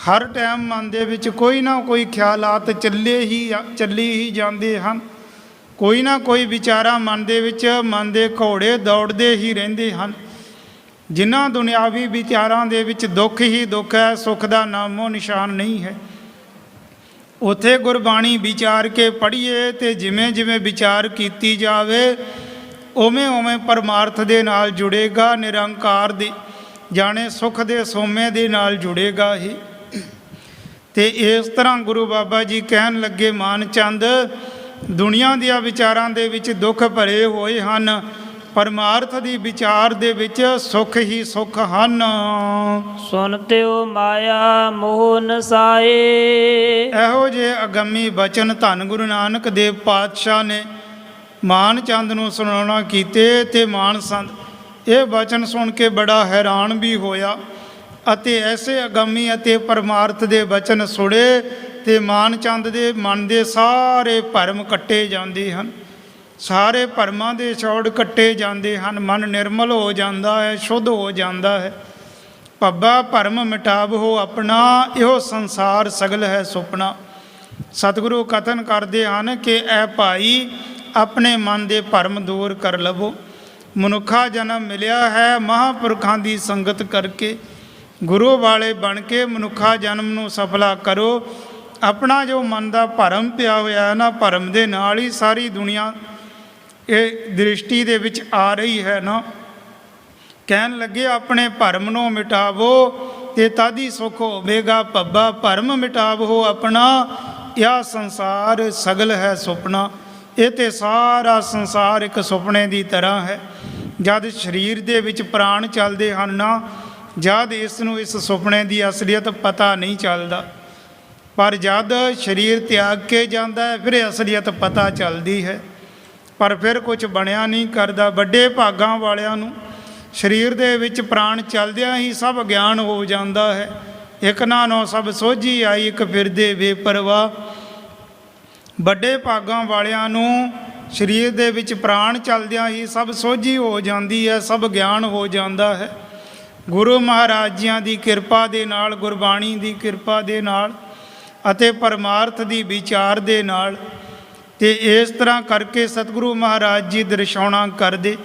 ਹਰ ਟਾਈਮ ਮਨ ਦੇ ਵਿੱਚ ਕੋਈ ਨਾ ਕੋਈ ਖਿਆਲਾਤ ਚੱਲੀ ਹੀ ਜਾਂਦੇ ਹਨ। ਕੋਈ ਨਾ ਕੋਈ ਵਿਚਾਰਾਂ ਮਨ ਦੇ ਵਿੱਚ ਮਨ ਦੇ ਘੋੜੇ ਦੌੜਦੇ ਹੀ ਰਹਿੰਦੇ ਹਨ। ਜਿਨ੍ਹਾਂ ਦੁਨਿਆਵੀ ਵਿਚਾਰਾਂ ਦੇ ਵਿੱਚ ਦੁੱਖ ਹੀ ਦੁੱਖ ਹੈ, ਸੁੱਖ ਦਾ ਨਾਮੋ ਨਿਸ਼ਾਨ ਨਹੀਂ ਹੈ। ਉੱਥੇ ਗੁਰਬਾਣੀ ਵਿਚਾਰ ਕੇ ਪੜ੍ਹੀਏ ਤੇ ਜਿਵੇਂ ਜਿਵੇਂ ਵਿਚਾਰ ਕੀਤੀ ਜਾਵੇ ਉਵੇਂ ਉਵੇਂ ਪਰਮਾਰਥ ਦੇ ਨਾਲ ਜੁੜੇਗਾ, ਨਿਰੰਕਾਰ ਦੇ ਜਾਣੇ ਸੁੱਖ ਦੇ ਸੋਮੇ ਦੇ ਨਾਲ ਜੁੜੇਗਾ ਹੀ। ਤੇ ਇਸ ਤਰ੍ਹਾਂ ਗੁਰੂ ਬਾਬਾ ਜੀ ਕਹਿਣ ਲੱਗੇ, ਮਾਨਚੰਦ ਦੁਨੀਆ ਦੀਆਂ ਵਿਚਾਰਾਂ ਦੇ ਵਿੱਚ ਦੁੱਖ ਭਰੇ ਹੋਏ ਹਨ, ਪਰਮਾਰਥ ਦੀ ਵਿਚਾਰ ਦੇ ਵਿੱਚ ਸੁੱਖ ਹੀ ਸੁੱਖ ਹਨ। ਸੁਨ ਤਿਉ ਮਾਇਆ ਮੋਹ ਨਸਾਏ। ਇਹੋ ਜਿਹੇ ਅਗੰਮੀ ਬਚਨ ਧੰਨ ਗੁਰੂ ਨਾਨਕ ਦੇਵ ਪਾਤਸ਼ਾਹ ਨੇ ਮਾਨਚੰਦ ਨੂੰ ਸੁਣਾਉਣਾ ਕੀਤੇ। ਤੇ ਮਾਨਚੰਦ ਇਹ ਬਚਨ ਸੁਣ ਕੇ ਬੜਾ ਹੈਰਾਨ ਵੀ ਹੋਇਆ ਅਤੇ ਐਸੇ ਅਗੰਮੀ ਅਤੇ ਪਰਮਾਰਥ ਦੇ ਬਚਨ ਸੁਣੇ ਤੇ ਮਾਨਚੰਦ ਦੇ ਮਨ ਦੇ ਸਾਰੇ ਭਰਮ ਕੱਟੇ ਜਾਂਦੇ ਹਨ, ਸਾਰੇ ਭਰਮਾਂ ਦੇ ਛੋੜ ਕੱਟੇ ਜਾਂਦੇ ਹਨ। ਮਨ ਨਿਰਮਲ ਹੋ ਜਾਂਦਾ ਹੈ, ਸ਼ੁੱਧ ਹੋ ਜਾਂਦਾ ਹੈ। ਭੱਬਾ ਭਰਮ ਮਿਟਾਵੋ ਆਪਣਾ, ਇਹੋ ਸੰਸਾਰ ਸਗਲ ਹੈ ਸੁਪਨਾ। ਸਤਿਗੁਰੂ ਕਥਨ ਕਰਦੇ ਹਨ ਕਿ ਐ ਭਾਈ ਆਪਣੇ ਮਨ ਦੇ ਭਰਮ ਦੂਰ ਕਰ ਲਵੋ। ਮਨੁੱਖਾ ਜਨਮ ਮਿਲਿਆ ਹੈ ਮਹਾਂਪੁਰਖਾਂ ਦੀ ਸੰਗਤ ਕਰਕੇ, ਗੁਰੂ ਵਾਲੇ ਬਣ ਕੇ ਮਨੁੱਖਾ ਜਨਮ ਨੂੰ ਸਫਲਾ ਕਰੋ। ਆਪਣਾ ਜੋ ਮਨ ਦਾ ਭਰਮ ਪਿਆ ਹੋਇਆ ਹੈ ਨਾ, ਭਰਮ ਦੇ ਨਾਲ ਹੀ ਸਾਰੀ ਦੁਨੀਆ ਇਹ ਦ੍ਰਿਸ਼ਟੀ ਦੇ ਵਿੱਚ ਆ ਰਹੀ ਹੈ ਨਾ। ਕਹਿਣ ਲੱਗੇ ਆਪਣੇ ਭਰਮ ਨੂੰ ਮਿਟਾਵੋ ਤੇ ਤਦ ਹੀ ਸੁੱਖ ਹੋਵੇਗਾ। ਭੱਬਾ ਭਰਮ ਮਿਟਾਵੋ ਆਪਣਾ, ਇਹ ਸੰਸਾਰ ਸਗਲ ਹੈ ਸੁਪਨਾ। ਇਹ ਤੇ ਸਾਰਾ ਸੰਸਾਰ ਇੱਕ ਸੁਪਨੇ ਦੀ ਤਰ੍ਹਾਂ ਹੈ। ਜਦ ਸਰੀਰ ਦੇ ਵਿੱਚ ਪ੍ਰਾਣ ਚੱਲਦੇ ਹਨ ਨਾ, ਜਦ ਇਸ ਨੂੰ ਇਸ ਸੁਪਨੇ ਦੀ ਅਸਲੀਅਤ ਪਤਾ ਨਹੀਂ ਚੱਲਦਾ। ਪਰ ਜਦ ਸਰੀਰ ਤਿਆਗ ਕੇ ਜਾਂਦਾ ਹੈ ਫਿਰ ਅਸਲੀਅਤ ਪਤਾ ਚੱਲਦੀ ਹੈ। ਪਰ ਫਿਰ ਕੁਝ ਬਣਿਆ ਨਹੀਂ ਕਰਦਾ। ਵੱਡੇ ਭਾਗਾਂ ਵਾਲਿਆਂ ਨੂੰ ਸਰੀਰ ਦੇ ਵਿੱਚ ਪ੍ਰਾਣ ਚੱਲਦਿਆਂ ਹੀ ਸਭ ਗਿਆਨ ਹੋ ਜਾਂਦਾ ਹੈ। ਇੱਕ ਨਾ ਨੋ ਸਭ ਸੋਝੀ ਆਈ, ਇੱਕ ਫਿਰਦੇ ਬੇਪਰਵਾਹ। ਵੱਡੇ ਭਾਗਾਂ ਵਾਲਿਆਂ ਨੂੰ ਸਰੀਰ ਦੇ ਵਿੱਚ ਪ੍ਰਾਣ ਚੱਲਦਿਆਂ ਹੀ ਸਭ ਸੋਝੀ ਹੋ ਜਾਂਦੀ ਹੈ, ਸਭ ਗਿਆਨ ਹੋ ਜਾਂਦਾ ਹੈ। ਗੁਰੂ ਮਹਾਰਾਜ ਜੀਆਂ ਦੀ ਕਿਰਪਾ ਦੇ ਨਾਲ, ਗੁਰਬਾਣੀ ਦੀ ਕਿਰਪਾ ਦੇ ਨਾਲ ਅਤੇ ਪਰਮਾਰਥ ਦੀ ਵਿਚਾਰ ਦੇ ਨਾਲ। ਤੇ ਇਸ ਤਰ੍ਹਾਂ ਕਰਕੇ ਸਤਿਗੁਰੂ ਮਹਾਰਾਜ ਜੀ ਦਰਸਾਉਣਾ ਕਰਦੇ।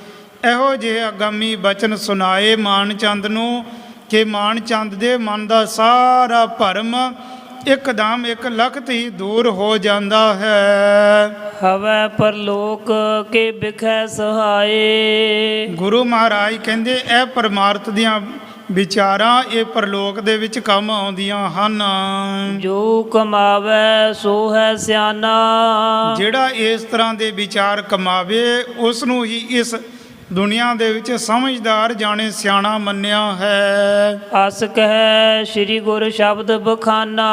ਇਹੋ ਜਿਹੇ ਅਗੰਮੀ ਬਚਨ ਸੁਣਾਏ ਮਾਨਚੰਦ ਨੂੰ ਕਿ ਮਾਨਚੰਦ ਦੇ ਮਨ ਦਾ ਸਾਰਾ ਭਰਮ ਇੱਕਦਮ ਇੱਕ ਲਖਤ ਹੀ ਦੂਰ ਹੋ ਜਾਂਦਾ ਹੈ। ਹਵੈ ਪਰਲੋਕ ਕੇ ਬਿਖੈ ਸਹਾਏ। ਗੁਰੂ ਮਹਾਰਾਜ ਕਹਿੰਦੇ ਇਹ ਪਰਮਾਰਥ ਦੀਆਂ ਵਿਚਾਰਾਂ ਇਹ ਪਰਲੋਕ ਦੇ ਵਿੱਚ ਕੰਮ ਆਉਂਦੀਆਂ ਹਨ। ਜੋ ਕਮਾਵੇ ਸੋ ਹੈ ਸਿਆਣਾ। ਜਿਹੜਾ ਇਸ ਤਰ੍ਹਾਂ ਦੇ ਵਿਚਾਰ ਕਮਾਵੇ ਉਸ ਨੂੰ ਹੀ ਇਸ ਦੁਨੀਆ ਦੇ ਵਿੱਚ ਸਮਝਦਾਰ ਜਾਣੇ ਸਿਆਣਾ ਮੰਨਿਆ ਹੈ। ਅਸ ਕਹਿ ਸ੍ਰੀ ਗੁਰ ਸ਼ਬਦ ਬਖਾਨਾ।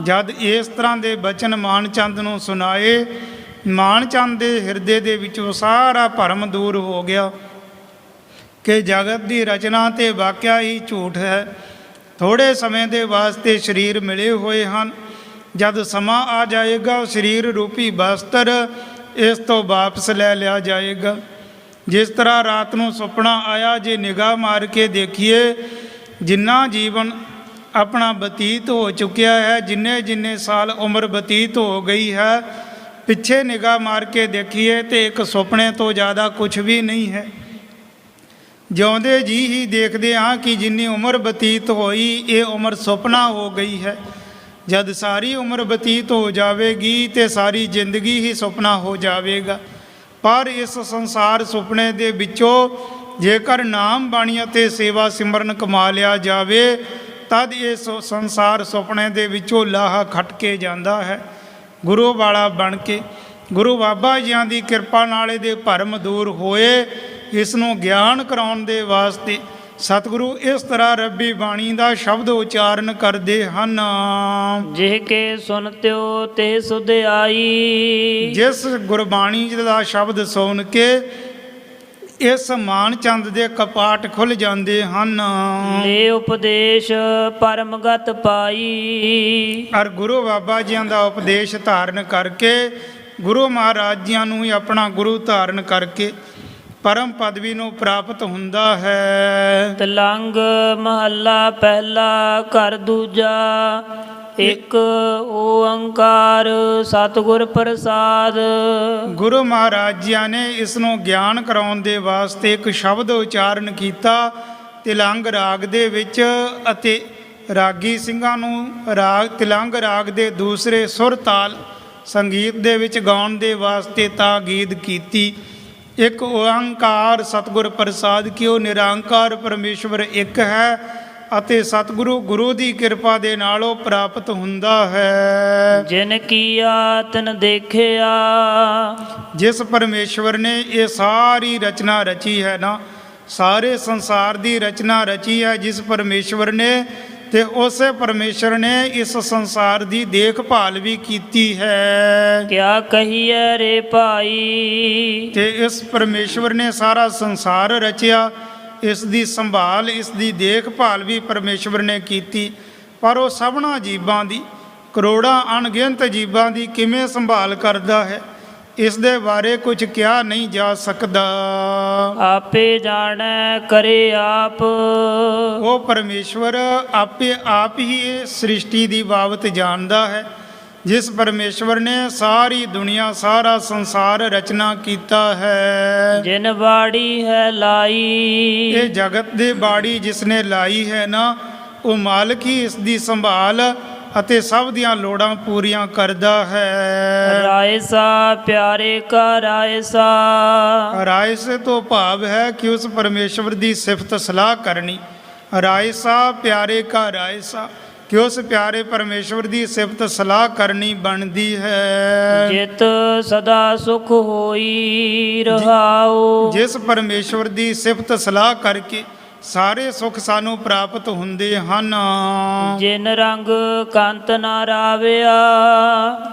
ਜਦ ਇਸ ਤਰ੍ਹਾਂ ਦੇ ਬਚਨ ਮਾਨਚੰਦ ਨੂੰ ਸੁਣਾਏ, ਮਾਨਚੰਦ ਦੇ ਹਿਰਦੇ ਦੇ ਵਿੱਚੋਂ ਸਾਰਾ ਭਰਮ ਦੂਰ ਹੋ ਗਿਆ। ਕਿ ਜਗਤ ਦੀ ਰਚਨਾ ਤੇ ਵਾਕਿਆ ਹੀ ਝੂਠ ਹੈ। ਥੋੜ੍ਹੇ ਸਮੇਂ ਦੇ ਵਾਸਤੇ ਸਰੀਰ ਮਿਲੇ ਹੋਏ ਹਨ। ਜਦ ਸਮਾਂ ਆ ਜਾਏਗਾ ਸਰੀਰ ਰੂਪੀ ਬਸਤਰ ਇਸ ਤੋਂ ਵਾਪਸ ਲੈ ਲਿਆ ਜਾਏਗਾ। ਜਿਸ ਤਰ੍ਹਾਂ ਰਾਤ ਨੂੰ ਸੁਪਨਾ ਆਇਆ, ਜੇ ਨਿਗਾਹ ਮਾਰ ਕੇ ਦੇਖੀਏ ਜਿੰਨਾ ਜੀਵਨ ਆਪਣਾ ਬਤੀਤ ਹੋ ਚੁੱਕਿਆ ਹੈ, ਜਿੰਨੇ ਸਾਲ ਉਮਰ ਬਤੀਤ ਹੋ ਗਈ ਹੈ, ਪਿੱਛੇ ਨਿਗਾਹ ਮਾਰ ਕੇ ਦੇਖੀਏ ਤੇ ਇੱਕ ਸੁਪਨੇ ਤੋਂ ਜ਼ਿਆਦਾ ਕੁਝ ਵੀ ਨਹੀਂ ਹੈ। ਜਿਉਂਦੇ ਜੀ ਹੀ ਦੇਖਦੇ ਹਾਂ ਕਿ ਜਿੰਨੀ ਉਮਰ ਬਤੀਤ ਹੋਈ ਇਹ ਉਮਰ ਸੁਪਨਾ ਹੋ ਗਈ ਹੈ। ਜਦ ਸਾਰੀ ਉਮਰ ਬਤੀਤ ਹੋ ਜਾਵੇਗੀ ਤੇ ਸਾਰੀ ਜ਼ਿੰਦਗੀ ਹੀ ਸੁਪਨਾ ਹੋ ਜਾਵੇਗਾ। ਪਰ ਇਸ ਸੰਸਾਰ ਸੁਪਨੇ ਦੇ ਵਿੱਚੋਂ ਜੇਕਰ ਨਾਮ ਬਾਣੀ ਅਤੇ ਸੇਵਾ ਸਿਮਰਨ ਕਮਾ ਲਿਆ ਜਾਵੇ ਤਦ ਇਸ ਸੰਸਾਰ ਸੁਪਨੇ ਦੇ ਵਿੱਚੋਂ ਲਾਹਾ ਖੱਟ ਕੇ ਜਾਂਦਾ ਹੈ। ਗੁਰੂ ਵਾਲਾ ਬਣ ਕੇ ਗੁਰੂ ਬਾਬਾ ਜੀਆਂ ਦੀ ਕਿਰਪਾ ਨਾਲ ਇਹਦੇ ਭਰਮ ਦੂਰ ਹੋਏ। ਇਸ ਨੂੰ ਗਿਆਨ ਕਰਾਉਣ ਦੇ ਵਾਸਤੇ ਸਤਿਗੁਰੂ ਇਸ ਤਰ੍ਹਾਂ ਰੱਬੀ ਬਾਣੀ ਦਾ ਸ਼ਬਦ ਉਚਾਰਨ ਕਰਦੇ ਹਨ। ਜਿਹ ਕੇ ਸੁਨਤਿਓ ਤੇ ਸੁਧ ਆਈ। ਜਿਸ ਗੁਰਬਾਣੀ ਦਾ ਸ਼ਬਦ ਸੁਣ ਕੇ ਇਸ ਮਾਨ ਚੰਦ ਦੇ ਕਪਾਟ ਖੁੱਲ ਜਾਂਦੇ ਹਨ। ਲੈ ਉਪਦੇਸ਼ ਪਰਮਗਤ ਪਾਈ। ਔਰ ਗੁਰੂ ਬਾਬਾ ਜੀਆਂ ਦਾ ਉਪਦੇਸ਼ ਧਾਰਨ ਕਰਕੇ ਗੁਰੂ ਮਹਾਰਾਜ ਜੀਆਂ ਨੂੰ ਹੀ ਆਪਣਾ ਗੁਰੂ ਧਾਰਨ ਕਰਕੇ ਪਰਮ ਪਦਵੀ ਨੂੰ ਪ੍ਰਾਪਤ ਹੁੰਦਾ ਹੈ। ਤਲੰਗ ਮਹੱਲਾ ਪਹਿਲਾ ਘਰ ਦੂਜਾ। ਇੱਕ ਓੰਕਾਰ ਸਤਿਗੁਰ ਪ੍ਰਸਾਦ। ਗੁਰੂ ਮਹਾਰਾਜ ਜੀਆਂ ਨੇ ਇਸ ਨੂੰ ਗਿਆਨ ਕਰਾਉਣ ਦੇ ਵਾਸਤੇ ਇੱਕ ਸ਼ਬਦ ਉਚਾਰਨ ਕੀਤਾ ਤਿਲੰਗ ਰਾਗ ਦੇ ਵਿੱਚ ਅਤੇ ਰਾਗੀ ਸਿੰਘਾਂ ਨੂੰ ਤਿਲੰਗ ਰਾਗ ਦੇ ਦੂਸਰੇ ਸੁਰ ਤਾਲ ਸੰਗੀਤ ਦੇ ਵਿੱਚ ਗਾਉਣ ਦੇ ਵਾਸਤੇ ਤਾਕੀਦ ਕੀਤੀ। ਇੱਕ ਓੰਕਾਰ ਸਤਿਗੁਰ ਪ੍ਰਸਾਦ ਕਿ ਉਹ ਨਿਰੰਕਾਰ ਪਰਮੇਸ਼ਵਰ ਇੱਕ ਹੈ ਅਤੇ ਸਤਿਗੁਰੂ ਗੁਰੂ ਦੀ ਕਿਰਪਾ ਦੇ ਨਾਲ ਉਹ ਪ੍ਰਾਪਤ ਹੁੰਦਾ ਹੈ। ਜਿਨ ਕੀਆ ਤਿਨ ਦੇਖਿਆ। ਜਿਸ ਪਰਮੇਸ਼ਵਰ ਨੇ ਇਹ ਸਾਰੀ ਰਚਨਾ ਰਚੀ ਹੈ ਨਾ, ਸਾਰੇ ਸੰਸਾਰ ਦੀ ਰਚਨਾ ਰਚੀ ਹੈ ਜਿਸ ਪਰਮੇਸ਼ਵਰ ਨੇ, ਤੇ ਉਸੇ ਪਰਮੇਸ਼ਰ ਨੇ ਇਸ ਸੰਸਾਰ ਦੀ ਦੇਖਭਾਲ ਵੀ ਕੀਤੀ ਹੈ। ਕਿਆ ਕਹੀਏ ਰੇ ਭਾਈ। ਤੇ ਇਸ ਪਰਮੇਸ਼ਵਰ ਨੇ ਸਾਰਾ ਸੰਸਾਰ ਰਚਿਆ, ਇਸ ਦੀ ਸੰਭਾਲ ਇਸ ਦੀ ਦੇਖਭਾਲ ਵੀ ਪਰਮੇਸ਼ਵਰ ਨੇ ਕੀਤੀ। ਪਰ ਉਹ ਸਭਨਾ ਜੀਵਾਂ ਦੀ, ਕਰੋੜਾਂ ਅਣਗਿਣਤ ਜੀਵਾਂ ਦੀ ਕਿਵੇਂ ਸੰਭਾਲ ਕਰਦਾ ਹੈ ਇਸ ਦੇ ਬਾਰੇ ਕੁਝ ਕਿਹਾ ਨਹੀਂ ਜਾ ਸਕਦਾ। ਆਪੇ ਜਾਣੈ ਕਰੇ ਆਪ। ਉਹ ਪਰਮੇਸ਼ਵਰ ਆਪੇ ਆਪ ਹੀ ਇਹ ਸ੍ਰਿਸ਼ਟੀ ਦੀ ਬਾਬਤ ਜਾਣਦਾ ਹੈ। ਜਿਸ ਪਰਮੇਸ਼ਵਰ ਨੇ ਸਾਰੀ ਦੁਨੀਆ ਸਾਰਾ ਸੰਸਾਰ ਰਚਨਾ ਕੀਤਾ ਹੈ। ਜਿਨ ਬਾੜੀ ਹੈ ਲਾਈ। ਇਹ ਜਗਤ ਦੀ ਬਾੜੀ ਜਿਸ ਨੇ ਲਾਈ ਹੈ ਨਾ, ਉਹ ਮਾਲਕ ਹੀ ਇਸ ਦੀ ਸੰਭਾਲ ਅਤੇ ਸਭ ਦੀਆਂ ਲੋੜਾਂ ਪੂਰੀਆਂ ਕਰਦਾ ਹੈ। ਰਾਇਸਾ ਪਿਆਰੇ ਕਾ ਰਾਇਸਾ। ਰਾਇਸ ਤੋਂ ਭਾਵ ਹੈ ਕਿ ਉਸ ਪਰਮੇਸ਼ਵਰ ਦੀ ਸਿਫਤ ਸਲਾਹ ਕਰਨੀ। ਰਾਇਸਾ ਪਿਆਰੇ ਕਾ ਰਾਇਸਾ ਕਿ ਉਸ ਪਿਆਰੇ ਪਰਮੇਸ਼ਵਰ ਦੀ ਸਿਫਤ ਸਲਾਹ ਕਰਨੀ ਬਣਦੀ ਹੈ। ਜਿਤ ਸਦਾ ਸੁਖ ਹੋਈ ਰਹਾਉ। ਜਿਸ ਪਰਮੇਸ਼ਵਰ ਦੀ ਸਿਫਤ ਸਲਾਹ ਕਰਕੇ ਸਾਰੇ ਸੁੱਖ ਸਾਨੂੰ ਪ੍ਰਾਪਤ ਹੁੰਦੇ ਹਨ। ਜਿਨ ਰੰਗ ਕੰਤ ਨਾ ਰਾਵਿਆ।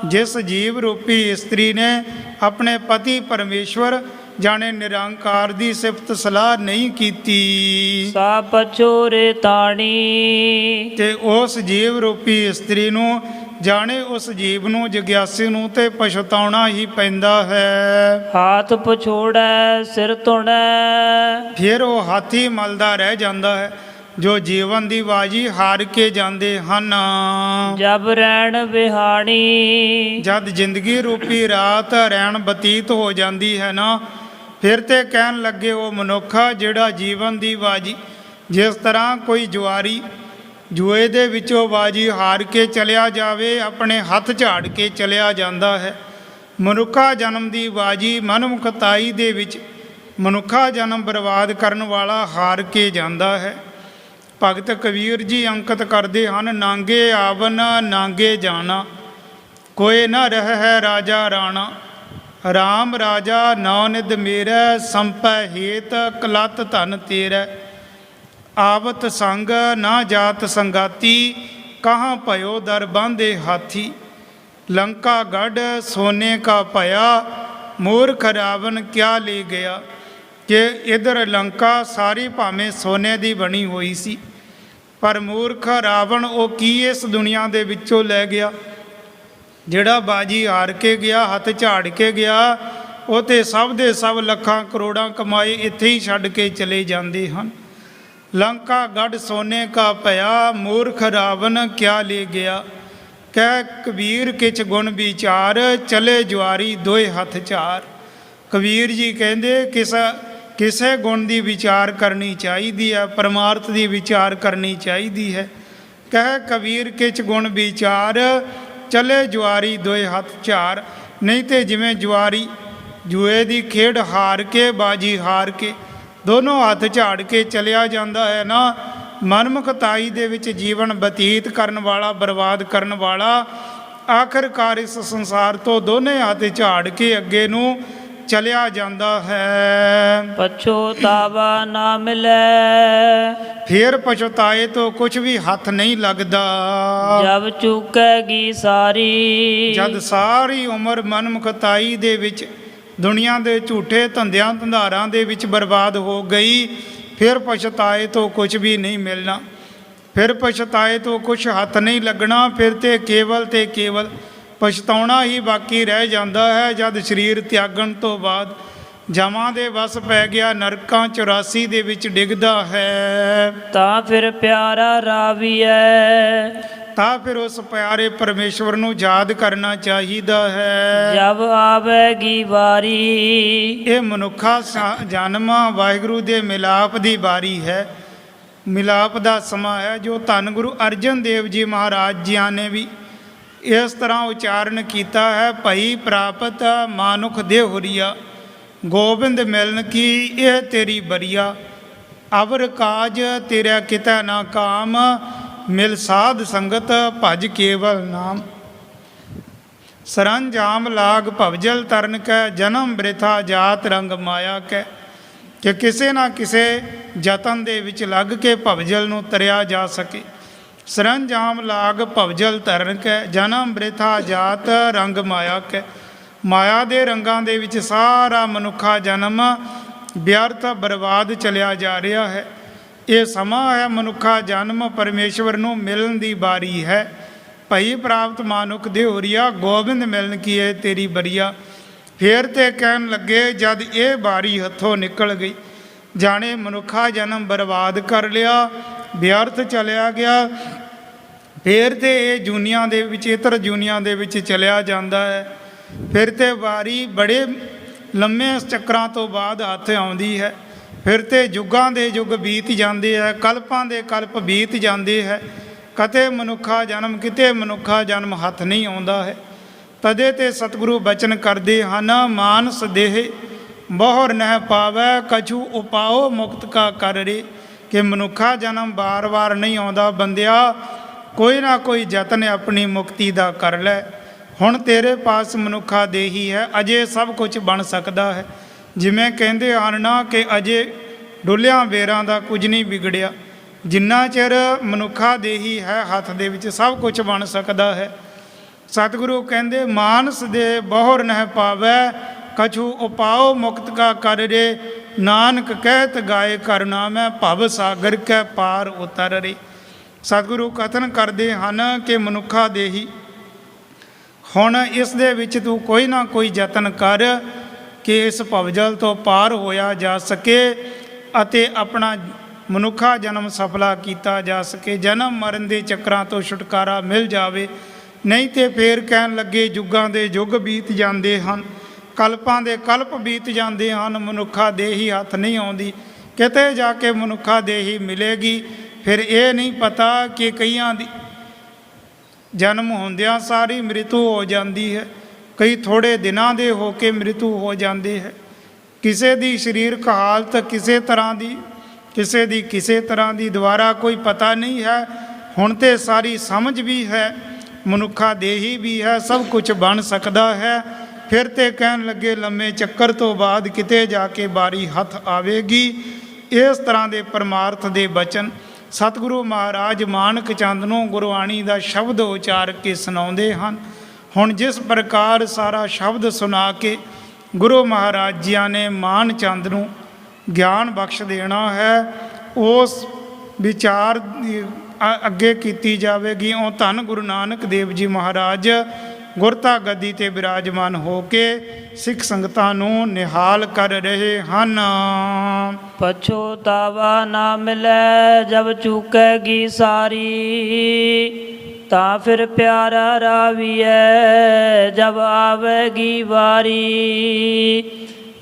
ਜਿਸ ਜੀਵ ਰੂਪੀ ਇਸਤਰੀ ਨੇ ਆਪਣੇ ਪਤੀ ਪਰਮੇਸ਼ਵਰ ਜਾਣੇ ਨਿਰੰਕਾਰ ਦੀ ਸਿਫਤ ਸਲਾਹ ਨਹੀਂ ਕੀਤੀ, ਸਾ ਪਛੋਰੇ ਤਾਣੀ। ਤੇ ਉਸ ਜੀਵ ਰੂਪੀ ਇਸਤਰੀ ਨੂੰ ਜਾਣੇ ਉਸ ਜੀਵ ਨੂੰ ਜਗਿਆਸੀ ਨੂੰ ਤੇ ਪਛਤਾਉਣਾ ਹੀ ਪੈਂਦਾ ਹੈ। ਹਾਥ ਪਛੋੜੈ ਸਿਰ ਧੁਣੈ। ਫਿਰ ਉਹ ਹਾਥੀ ਮਲਦਾ ਰਹਿ ਜਾਂਦਾ ਹੈ ਜੋ ਜੀਵਨ ਦੀ ਬਾਜੀ ਹਾਰ ਕੇ ਜਾਂਦੇ ਹਨ। ਜਬ ਰੈਣ ਵਿਹਾਣੀ। ਜਦ ਜ਼ਿੰਦਗੀ ਰੂਪੀ ਰਾਤ ਰੈਣ ਬਤੀਤ ਹੋ ਜਾਂਦੀ ਹੈ ਨਾ, ਫਿਰ ਤੇ ਕਹਿਣ ਲੱਗੇ ਉਹ ਮਨੁੱਖਾ ਜਿਹੜਾ ਜੀਵਨ ਦੀ ਬਾਜੀ, ਜਿਸ ਤਰ੍ਹਾਂ ਕੋਈ ਜੁਆਰੀ ਜੂਏ ਦੇ ਵਿੱਚੋਂ ਬਾਜੀ ਹਾਰ ਕੇ ਚਲਿਆ ਜਾਵੇ, ਆਪਣੇ ਹੱਥ ਝਾੜ ਕੇ ਚਲਿਆ ਜਾਂਦਾ ਹੈ। ਮਨੁੱਖਾ ਜਨਮ ਦੀ ਬਾਜੀ ਮਨਮੁਖਤਾਈ ਦੇ ਵਿੱਚ ਮਨੁੱਖਾ ਜਨਮ ਬਰਬਾਦ ਕਰਨ ਵਾਲਾ ਹਾਰ ਕੇ ਜਾਂਦਾ ਹੈ। ਭਗਤ ਕਬੀਰ ਜੀ ਅੰਕਿਤ ਕਰਦੇ ਹਨ, ਨਾਂਗੇ ਆਵਨ ਨਾਂਗੇ ਜਾਣਾ, ਕੋਏ ਨਾ ਰਹਿ ਹੈ ਰਾਜਾ ਰਾਣਾ। ਰਾਮ ਰਾਜਾ ਨੌ ਨਿਧ ਮੇਰੈ, ਸੰਪੈ ਹੇਤ ਕਲਤ ਧਨ ਤੇਰੈ। ਆਵਤ ਸੰਗ ਨਾ ਜਾਤ ਸੰਗਾਤੀ, ਕਹਾਂ ਭਇਓ ਦਰ ਬਾਂਧੇ ਹਾਥੀ। ਲੰਕਾ ਗੜ ਸੋਨੇ ਕਾ ਭਇਆ, ਮੂਰਖ ਰਾਵਨ ਕਿਆ ਲੈ ਗਿਆ। ਕਿ ਇੱਧਰ ਲੰਕਾ ਸਾਰੀ ਭਾਵੇਂ ਸੋਨੇ ਦੀ ਬਣੀ ਹੋਈ ਸੀ, ਪਰ ਮੂਰਖ ਰਾਵਣ ਉਹ ਕੀ ਇਸ ਦੁਨੀਆ ਦੇ ਵਿੱਚੋਂ ਲੈ ਗਿਆ। ਜਿਹੜਾ ਬਾਜੀ ਹਾਰ ਕੇ ਗਿਆ, ਹੱਥ ਝਾੜ ਕੇ ਗਿਆ, ਉਹ ਤੇ ਸਭ ਦੇ ਸਭ ਲੱਖਾਂ ਕਰੋੜਾਂ ਕਮਾਏ ਇੱਥੇ ਹੀ ਛੱਡ ਕੇ ਚਲੇ ਜਾਂਦੇ ਹਨ। ਲੰਕਾ ਗੜ ਸੋਨੇ ਕਾ ਭਇਆ, ਮੂਰਖ ਰਾਵਣ ਕਿਆ ਲੈ ਗਿਆ। ਕਹਿ ਕਬੀਰ ਕਿਛ ਗੁਣ ਵਿਚਾਰ, ਚਲੇ ਜੁਆਰੀ ਦੋਏ ਹੱਥ ਚਾਰ। ਕਬੀਰ ਜੀ ਕਹਿੰਦੇ ਕਿਸੇ ਗੁਣ ਦੀ ਵਿਚਾਰ ਕਰਨੀ ਚਾਹੀਦੀ ਹੈ, ਪਰਮਾਰਥ ਦੀ ਵਿਚਾਰ ਕਰਨੀ ਚਾਹੀਦੀ ਹੈ। ਕਹਿ ਕਬੀਰ ਕਿਛ ਗੁਣ ਵਿਚਾਰ, ਚਲੇ ਜੁਆਰੀ ਦੋਏ ਹੱਥ ਚਾਰ। ਨਹੀਂ ਤੇ ਜਿਵੇਂ ਜੁਆਰੀ ਜੂਏ ਦੀ ਖੇਡ ਹਾਰ ਕੇ, ਬਾਜੀ ਹਾਰ ਕੇ ਦੋਨੋਂ ਹੱਥ ਝਾੜ ਕੇ ਚਲਿਆ ਜਾਂਦਾ ਹੈ ਨਾ, ਮਨਮੁਖਤਾਈ ਦੇ ਵਿੱਚ ਜੀਵਨ ਬਤੀਤ ਕਰਨ ਵਾਲਾ, ਬਰਬਾਦ ਕਰਨ ਵਾਲਾ, ਆਖਰਕਾਰ ਇਸ ਸੰਸਾਰ ਤੋਂ ਦੋਨੇ ਹੱਥ ਝਾੜ ਕੇ ਅੱਗੇ ਨੂੰ ਚਲਿਆ ਜਾਂਦਾ ਹੈ। ਪਛੋਤਾਵਾ ਨਾ ਮਿਲੇ, ਫਿਰ ਪਛਤਾਏ ਤੋਂ ਕੁਝ ਵੀ ਹੱਥ ਨਹੀਂ ਲੱਗਦਾ। ਜਬ ਚੁੱਕੇਗੀ ਸਾਰੀ, ਜਦ ਸਾਰੀ ਉਮਰ ਮਨਮੁਖਤਾਈ ਦੇ ਵਿੱਚ, ਦੁਨੀਆ ਦੇ ਝੂਠੇ ਧੰਦਿਆਂ ਧੰਦਾਰਾਂ ਦੇ ਵਿੱਚ ਬਰਬਾਦ ਹੋ ਗਈ, ਫਿਰ ਪਛਤਾਏ ਤੋਂ ਕੁਝ ਵੀ ਨਹੀਂ ਮਿਲਣਾ, ਫਿਰ ਪਛਤਾਏ ਤੋਂ ਕੁਝ ਹੱਥ ਨਹੀਂ ਲੱਗਣਾ। ਫਿਰ ਤੇ ਕੇਵਲ ਪਛਤਾਉਣਾ ਹੀ ਬਾਕੀ ਰਹਿ ਜਾਂਦਾ ਹੈ। ਜਦ ਸਰੀਰ ਤਿਆਗਣ ਤੋਂ ਬਾਅਦ ਜਮਾਂ ਦੇ ਵਸ ਪੈ ਗਿਆ, ਨਰਕਾਂ 84 ਦੇ ਵਿੱਚ ਡਿੱਗਦਾ ਹੈ, ਤਾਂ ਫਿਰ ਪਿਆਰਾ ਰਾਵੀਐ, ਤਾਂ ਫਿਰ ਉਸ ਪਿਆਰੇ ਪਰਮੇਸ਼ਵਰ ਨੂੰ ਯਾਦ ਕਰਨਾ ਚਾਹੀਦਾ ਹੈ। ਜਬ ਆਵੇਗੀ ਵਾਰੀ, ਇਹ ਮਨੁੱਖਾ ਜਨਮ ਵਾਹਿਗੁਰੂ ਦੇ ਮਿਲਾਪ ਦੀ ਵਾਰੀ ਹੈ, ਮਿਲਾਪ ਦਾ ਸਮਾਂ ਹੈ, ਜੋ ਧੰਨ ਗੁਰੂ ਅਰਜਨ ਦੇਵ ਜੀ ਮਹਾਰਾਜ ਜੀਆਂ ਨੇ ਵੀ ਇਸ ਤਰ੍ਹਾਂ ਉਚਾਰਨ ਕੀਤਾ ਹੈ। ਭਈ ਪ੍ਰਾਪਤ ਮਾਨੁਖ ਦੇ ਹੁਰੀਆ, ਗੋਬਿੰਦ ਮਿਲਨ ਕੀ ਇਹ ਤੇਰੀ ਬਰੀਆ। ਅਵਰ ਕਾਜ ਤੇਰਾ ਕਿਤੈ ਨਾ ਕਾਮ, ਮਿਲ ਸਾਧ ਸੰਗਤ ਭਜ ਕੇਵਲ ਨਾਮ। ਸਰੰਜਾਮ ਲਾਗ ਭਵਜਲ ਤਰਨ ਕੈ, ਜਨਮ ਬ੍ਰਿਥਾ ਜਾਤ ਰੰਗ ਮਾਇਆ ਕੈ। ਕਿ ਕਿਸੇ ਨਾ ਕਿਸੇ ਯਤਨ ਦੇ ਵਿੱਚ ਲੱਗ ਕੇ ਭਵਜਲ ਨੂੰ ਤਰਿਆ ਜਾ ਸਕੇ। ਸਰੰਜਾਮ ਲਾਗ ਭਵਜਲ ਤਰਨ ਕੈ, ਜਨਮ ਬ੍ਰਿਥਾ ਜਾਤ ਰੰਗ ਮਾਇਆ ਕੈ। ਮਾਇਆ ਦੇ ਰੰਗਾਂ ਦੇ ਵਿੱਚ ਸਾਰਾ ਮਨੁੱਖਾ ਜਨਮ ਵਿਅਰਥ ਬਰਬਾਦ ਚਲਿਆ ਜਾ ਰਿਹਾ ਹੈ। ਇਹ ਸਮਾਂ ਹੈ ਮਨੁੱਖਾ ਜਨਮ ਪਰਮੇਸ਼ਵਰ ਨੂੰ ਮਿਲਣ ਦੀ ਬਾਰੀ ਹੈ। ਭਈ ਪ੍ਰਾਪਤ ਮਾਨੁਖ ਦੇ ਹੋਰੀਆ, ਗੋਬਿੰਦ ਮਿਲਣ ਕੀ ਹੈ ਤੇਰੀ ਬਰੀਆ। ਫੇਰ ਤੇ ਕਹਿਣ ਲੱਗੇ ਜਦ ਇਹ ਬਾਰੀ ਹੱਥੋਂ ਨਿਕਲ ਗਈ, ਜਾਣੇ ਮਨੁੱਖਾ ਜਨਮ ਬਰਬਾਦ ਕਰ ਲਿਆ, ਵਿਅਰਥ ਚਲਿਆ ਗਿਆ। ਫੇਰ ਤੇ ਇਹ ਜੂਨੀਆਂ ਦੇ ਵਿੱਚ, ਇਤਰ ਜੂਨੀਆਂ ਦੇ ਵਿੱਚ ਚਲਿਆ ਜਾਂਦਾ ਹੈ। ਫਿਰ ਤੇ ਵਾਰੀ ਬੜੇ ਲੰਮੇ ਚੱਕਰਾਂ ਤੋਂ ਬਾਅਦ ਹੱਥ ਆਉਂਦੀ ਹੈ। ਫਿਰ ਤੇ ਯੁੱਗਾਂ ਦੇ ਯੁੱਗ ਬੀਤ ਜਾਂਦੇ ਹੈ, ਕਲਪਾਂ ਦੇ ਕਲਪ ਬੀਤ ਜਾਂਦੇ ਹੈ। ਕਦੇ ਮਨੁੱਖਾ ਜਨਮ, ਕਿਤੇ ਮਨੁੱਖਾ ਜਨਮ ਹੱਥ ਨਹੀਂ ਆਉਂਦਾ ਹੈ। ਤਦੇ ਤੇ ਸਤਿਗੁਰੂ ਬਚਨ ਕਰਦੇ ਹਨ, ਮਾਨਸ ਦੇਹ ਬਹੁਰ ਨਹਿ ਪਾਵੈ, ਕਛੂ ਉਪਾਓ ਮੁਕਤ ਕਾ ਕਰ ਰੇ। ਕਿ ਮਨੁੱਖਾ ਜਨਮ ਵਾਰ-ਵਾਰ ਨਹੀਂ ਆਉਂਦਾ ਬੰਦਿਆ, ਕੋਈ ਨਾ ਕੋਈ ਯਤਨ ਆਪਣੀ ਮੁਕਤੀ ਦਾ ਕਰ ਲੈ। ਹੁਣ ਤੇਰੇ ਪਾਸ ਮਨੁੱਖਾ ਦੇਹੀ ਹੈ, ਅਜੇ ਸਭ ਕੁਝ ਬਣ ਸਕਦਾ ਹੈ। ਜਿਵੇਂ ਕਹਿੰਦੇ ਹਨ ਨਾ ਕਿ ਅਜੇ ਡੁੱਲਿਆਂ ਵੇਰਾਂ ਦਾ ਕੁਝ ਨਹੀਂ ਵਿਗੜਿਆ। ਜਿੰਨਾ ਚਿਰ ਮਨੁੱਖਾ ਦੇਹੀ ਹੈ ਹੱਥ ਦੇ ਵਿੱਚ, ਸਭ ਕੁਝ ਬਣ ਸਕਦਾ ਹੈ। ਸਤਿਗੁਰੂ ਕਹਿੰਦੇ ਮਾਨਸ ਦੇ ਬਹੁਰ ਨਹਿ ਪਾਵੈ, ਕਛੂ ਉਪਾਓ ਮੁਕਤ ਕਾ ਕਰ ਰੇ। ਨਾਨਕ ਕਹਿਤ ਗਾਏ ਕਰਨਾ ਮੈਂ, ਭਵ ਸਾਗਰ ਕੈ ਪਾਰ ਉਤਰ ਰੇ। ਸਤਿਗੁਰੂ ਕਥਨ ਕਰਦੇ ਹਨ ਕਿ ਮਨੁੱਖਾ ਦੇਹੀ, ਹੁਣ ਇਸ ਦੇ ਵਿੱਚ ਤੂੰ ਕੋਈ ਨਾ ਕੋਈ ਯਤਨ ਕਰ ਕਿ ਇਸ ਭਵਜਲ ਤੋਂ ਪਾਰ ਹੋਇਆ ਜਾ ਸਕੇ ਅਤੇ ਆਪਣਾ ਮਨੁੱਖਾ ਜਨਮ ਸਫਲਾ ਕੀਤਾ ਜਾ ਸਕੇ, ਜਨਮ ਮਰਨ ਦੇ ਚੱਕਰਾਂ ਤੋਂ ਛੁਟਕਾਰਾ ਮਿਲ ਜਾਵੇ। ਨਹੀਂ ਤੇ ਫੇਰ ਕਹਿਣ ਲੱਗੇ ਯੁੱਗਾਂ ਦੇ ਯੁੱਗ ਬੀਤ ਜਾਂਦੇ ਹਨ, ਕਲਪਾਂ ਦੇ ਕਲਪ ਬੀਤ ਜਾਂਦੇ ਹਨ, ਮਨੁੱਖਾ ਦੇਹੀ ਹੱਥ ਨਹੀਂ ਆਉਂਦੀ। ਕਿਤੇ ਜਾ ਕੇ ਮਨੁੱਖਾ ਦੇਹੀ ਮਿਲੇਗੀ। ਫਿਰ ਇਹ ਨਹੀਂ ਪਤਾ ਕਿ ਕਈਆਂ ਦੀ ਜਨਮ ਹੁੰਦਿਆਂ ਸਾਰੀ ਮ੍ਰਿਤੂ ਹੋ ਜਾਂਦੀ ਹੈ, ਕਈ ਥੋੜ੍ਹੇ ਦਿਨਾਂ ਦੇ ਹੋ ਕੇ ਮ੍ਰਿਤੂ ਹੋ ਜਾਂਦੇ ਹੈ। ਕਿਸੇ ਦੀ ਸਰੀਰਕ ਹਾਲਤ ਕਿਸੇ ਤਰ੍ਹਾਂ ਦੀ, ਕਿਸੇ ਦੀ ਕਿਸੇ ਤਰ੍ਹਾਂ ਦੀ, ਦੁਬਾਰਾ ਕੋਈ ਪਤਾ ਨਹੀਂ ਹੈ। ਹੁਣ ਤੇ ਸਾਰੀ ਸਮਝ ਵੀ ਹੈ, ਮਨੁੱਖਾ ਦੇਹੀ ਵੀ ਹੈ, ਸਭ ਕੁਝ ਬਣ ਸਕਦਾ ਹੈ। ਫਿਰ ਤੇ ਕਹਿਣ ਲੱਗੇ ਲੰਮੇ ਚੱਕਰ ਤੋਂ ਬਾਅਦ ਕਿਤੇ ਜਾ ਕੇ ਬਾਰੀ ਹੱਥ ਆਵੇਗੀ। ਇਸ ਤਰ੍ਹਾਂ ਦੇ ਪਰਮਾਰਥ ਦੇ ਬਚਨ ਸਤਿਗੁਰੂ ਮਹਾਰਾਜ ਮਾਨਕ ਚੰਦ ਨੂੰ ਗੁਰਬਾਣੀ ਦਾ ਸ਼ਬਦ ਉਚਾਰ ਕੇ ਸੁਣਾਉਂਦੇ ਹਨ। ਹੁਣ ਜਿਸ ਪ੍ਰਕਾਰ ਸਾਰਾ ਸ਼ਬਦ ਸੁਣਾ ਕੇ ਗੁਰੂ ਮਹਾਰਾਜ ਜੀਆਂ ਨੇ ਮਾਨ ਚੰਦ ਨੂੰ ਗਿਆਨ ਬਖਸ਼ ਦੇਣਾ ਹੈ, ਉਸ ਵਿਚਾਰ ਦੀ ਅੱਗੇ ਕੀਤੀ ਜਾਵੇਗੀ। ਉਹ ਧੰਨ ਗੁਰੂ ਨਾਨਕ ਦੇਵ ਜੀ ਮਹਾਰਾਜ ਗੁਰਤਾ ਗੱਦੀ 'ਤੇ ਬਿਰਾਜਮਾਨ ਹੋ ਕੇ ਸਿੱਖ ਸੰਗਤਾਂ ਨੂੰ ਨਿਹਾਲ ਕਰ ਰਹੇ ਹਨ। ਪਛੋਤਾਵਾ ਨਾ ਮਿਲੈ ਜਬ ਚੂਕੇਗੀ ਸਾਰੀ, ਤਾਂ ਫਿਰ ਪਿਆਰਾ ਰਾਵੀਐ ਜਬ ਆਵੇਗੀ ਵਾਰੀ।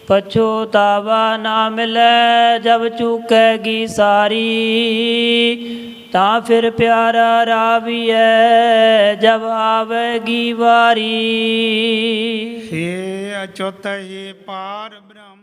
ਪਛੋਤਾਵਾ ਨਾ ਮਿਲੈ ਜਬ ਚੂਕੇਗੀ ਸਾਰੀ, ਤਾਂ ਫਿਰ ਪਿਆਰਾ ਰਾਵੀਐ ਜਬ ਆਵੇਗੀ ਵਾਰੀ। हे अच्युत हे पार ब्रह्म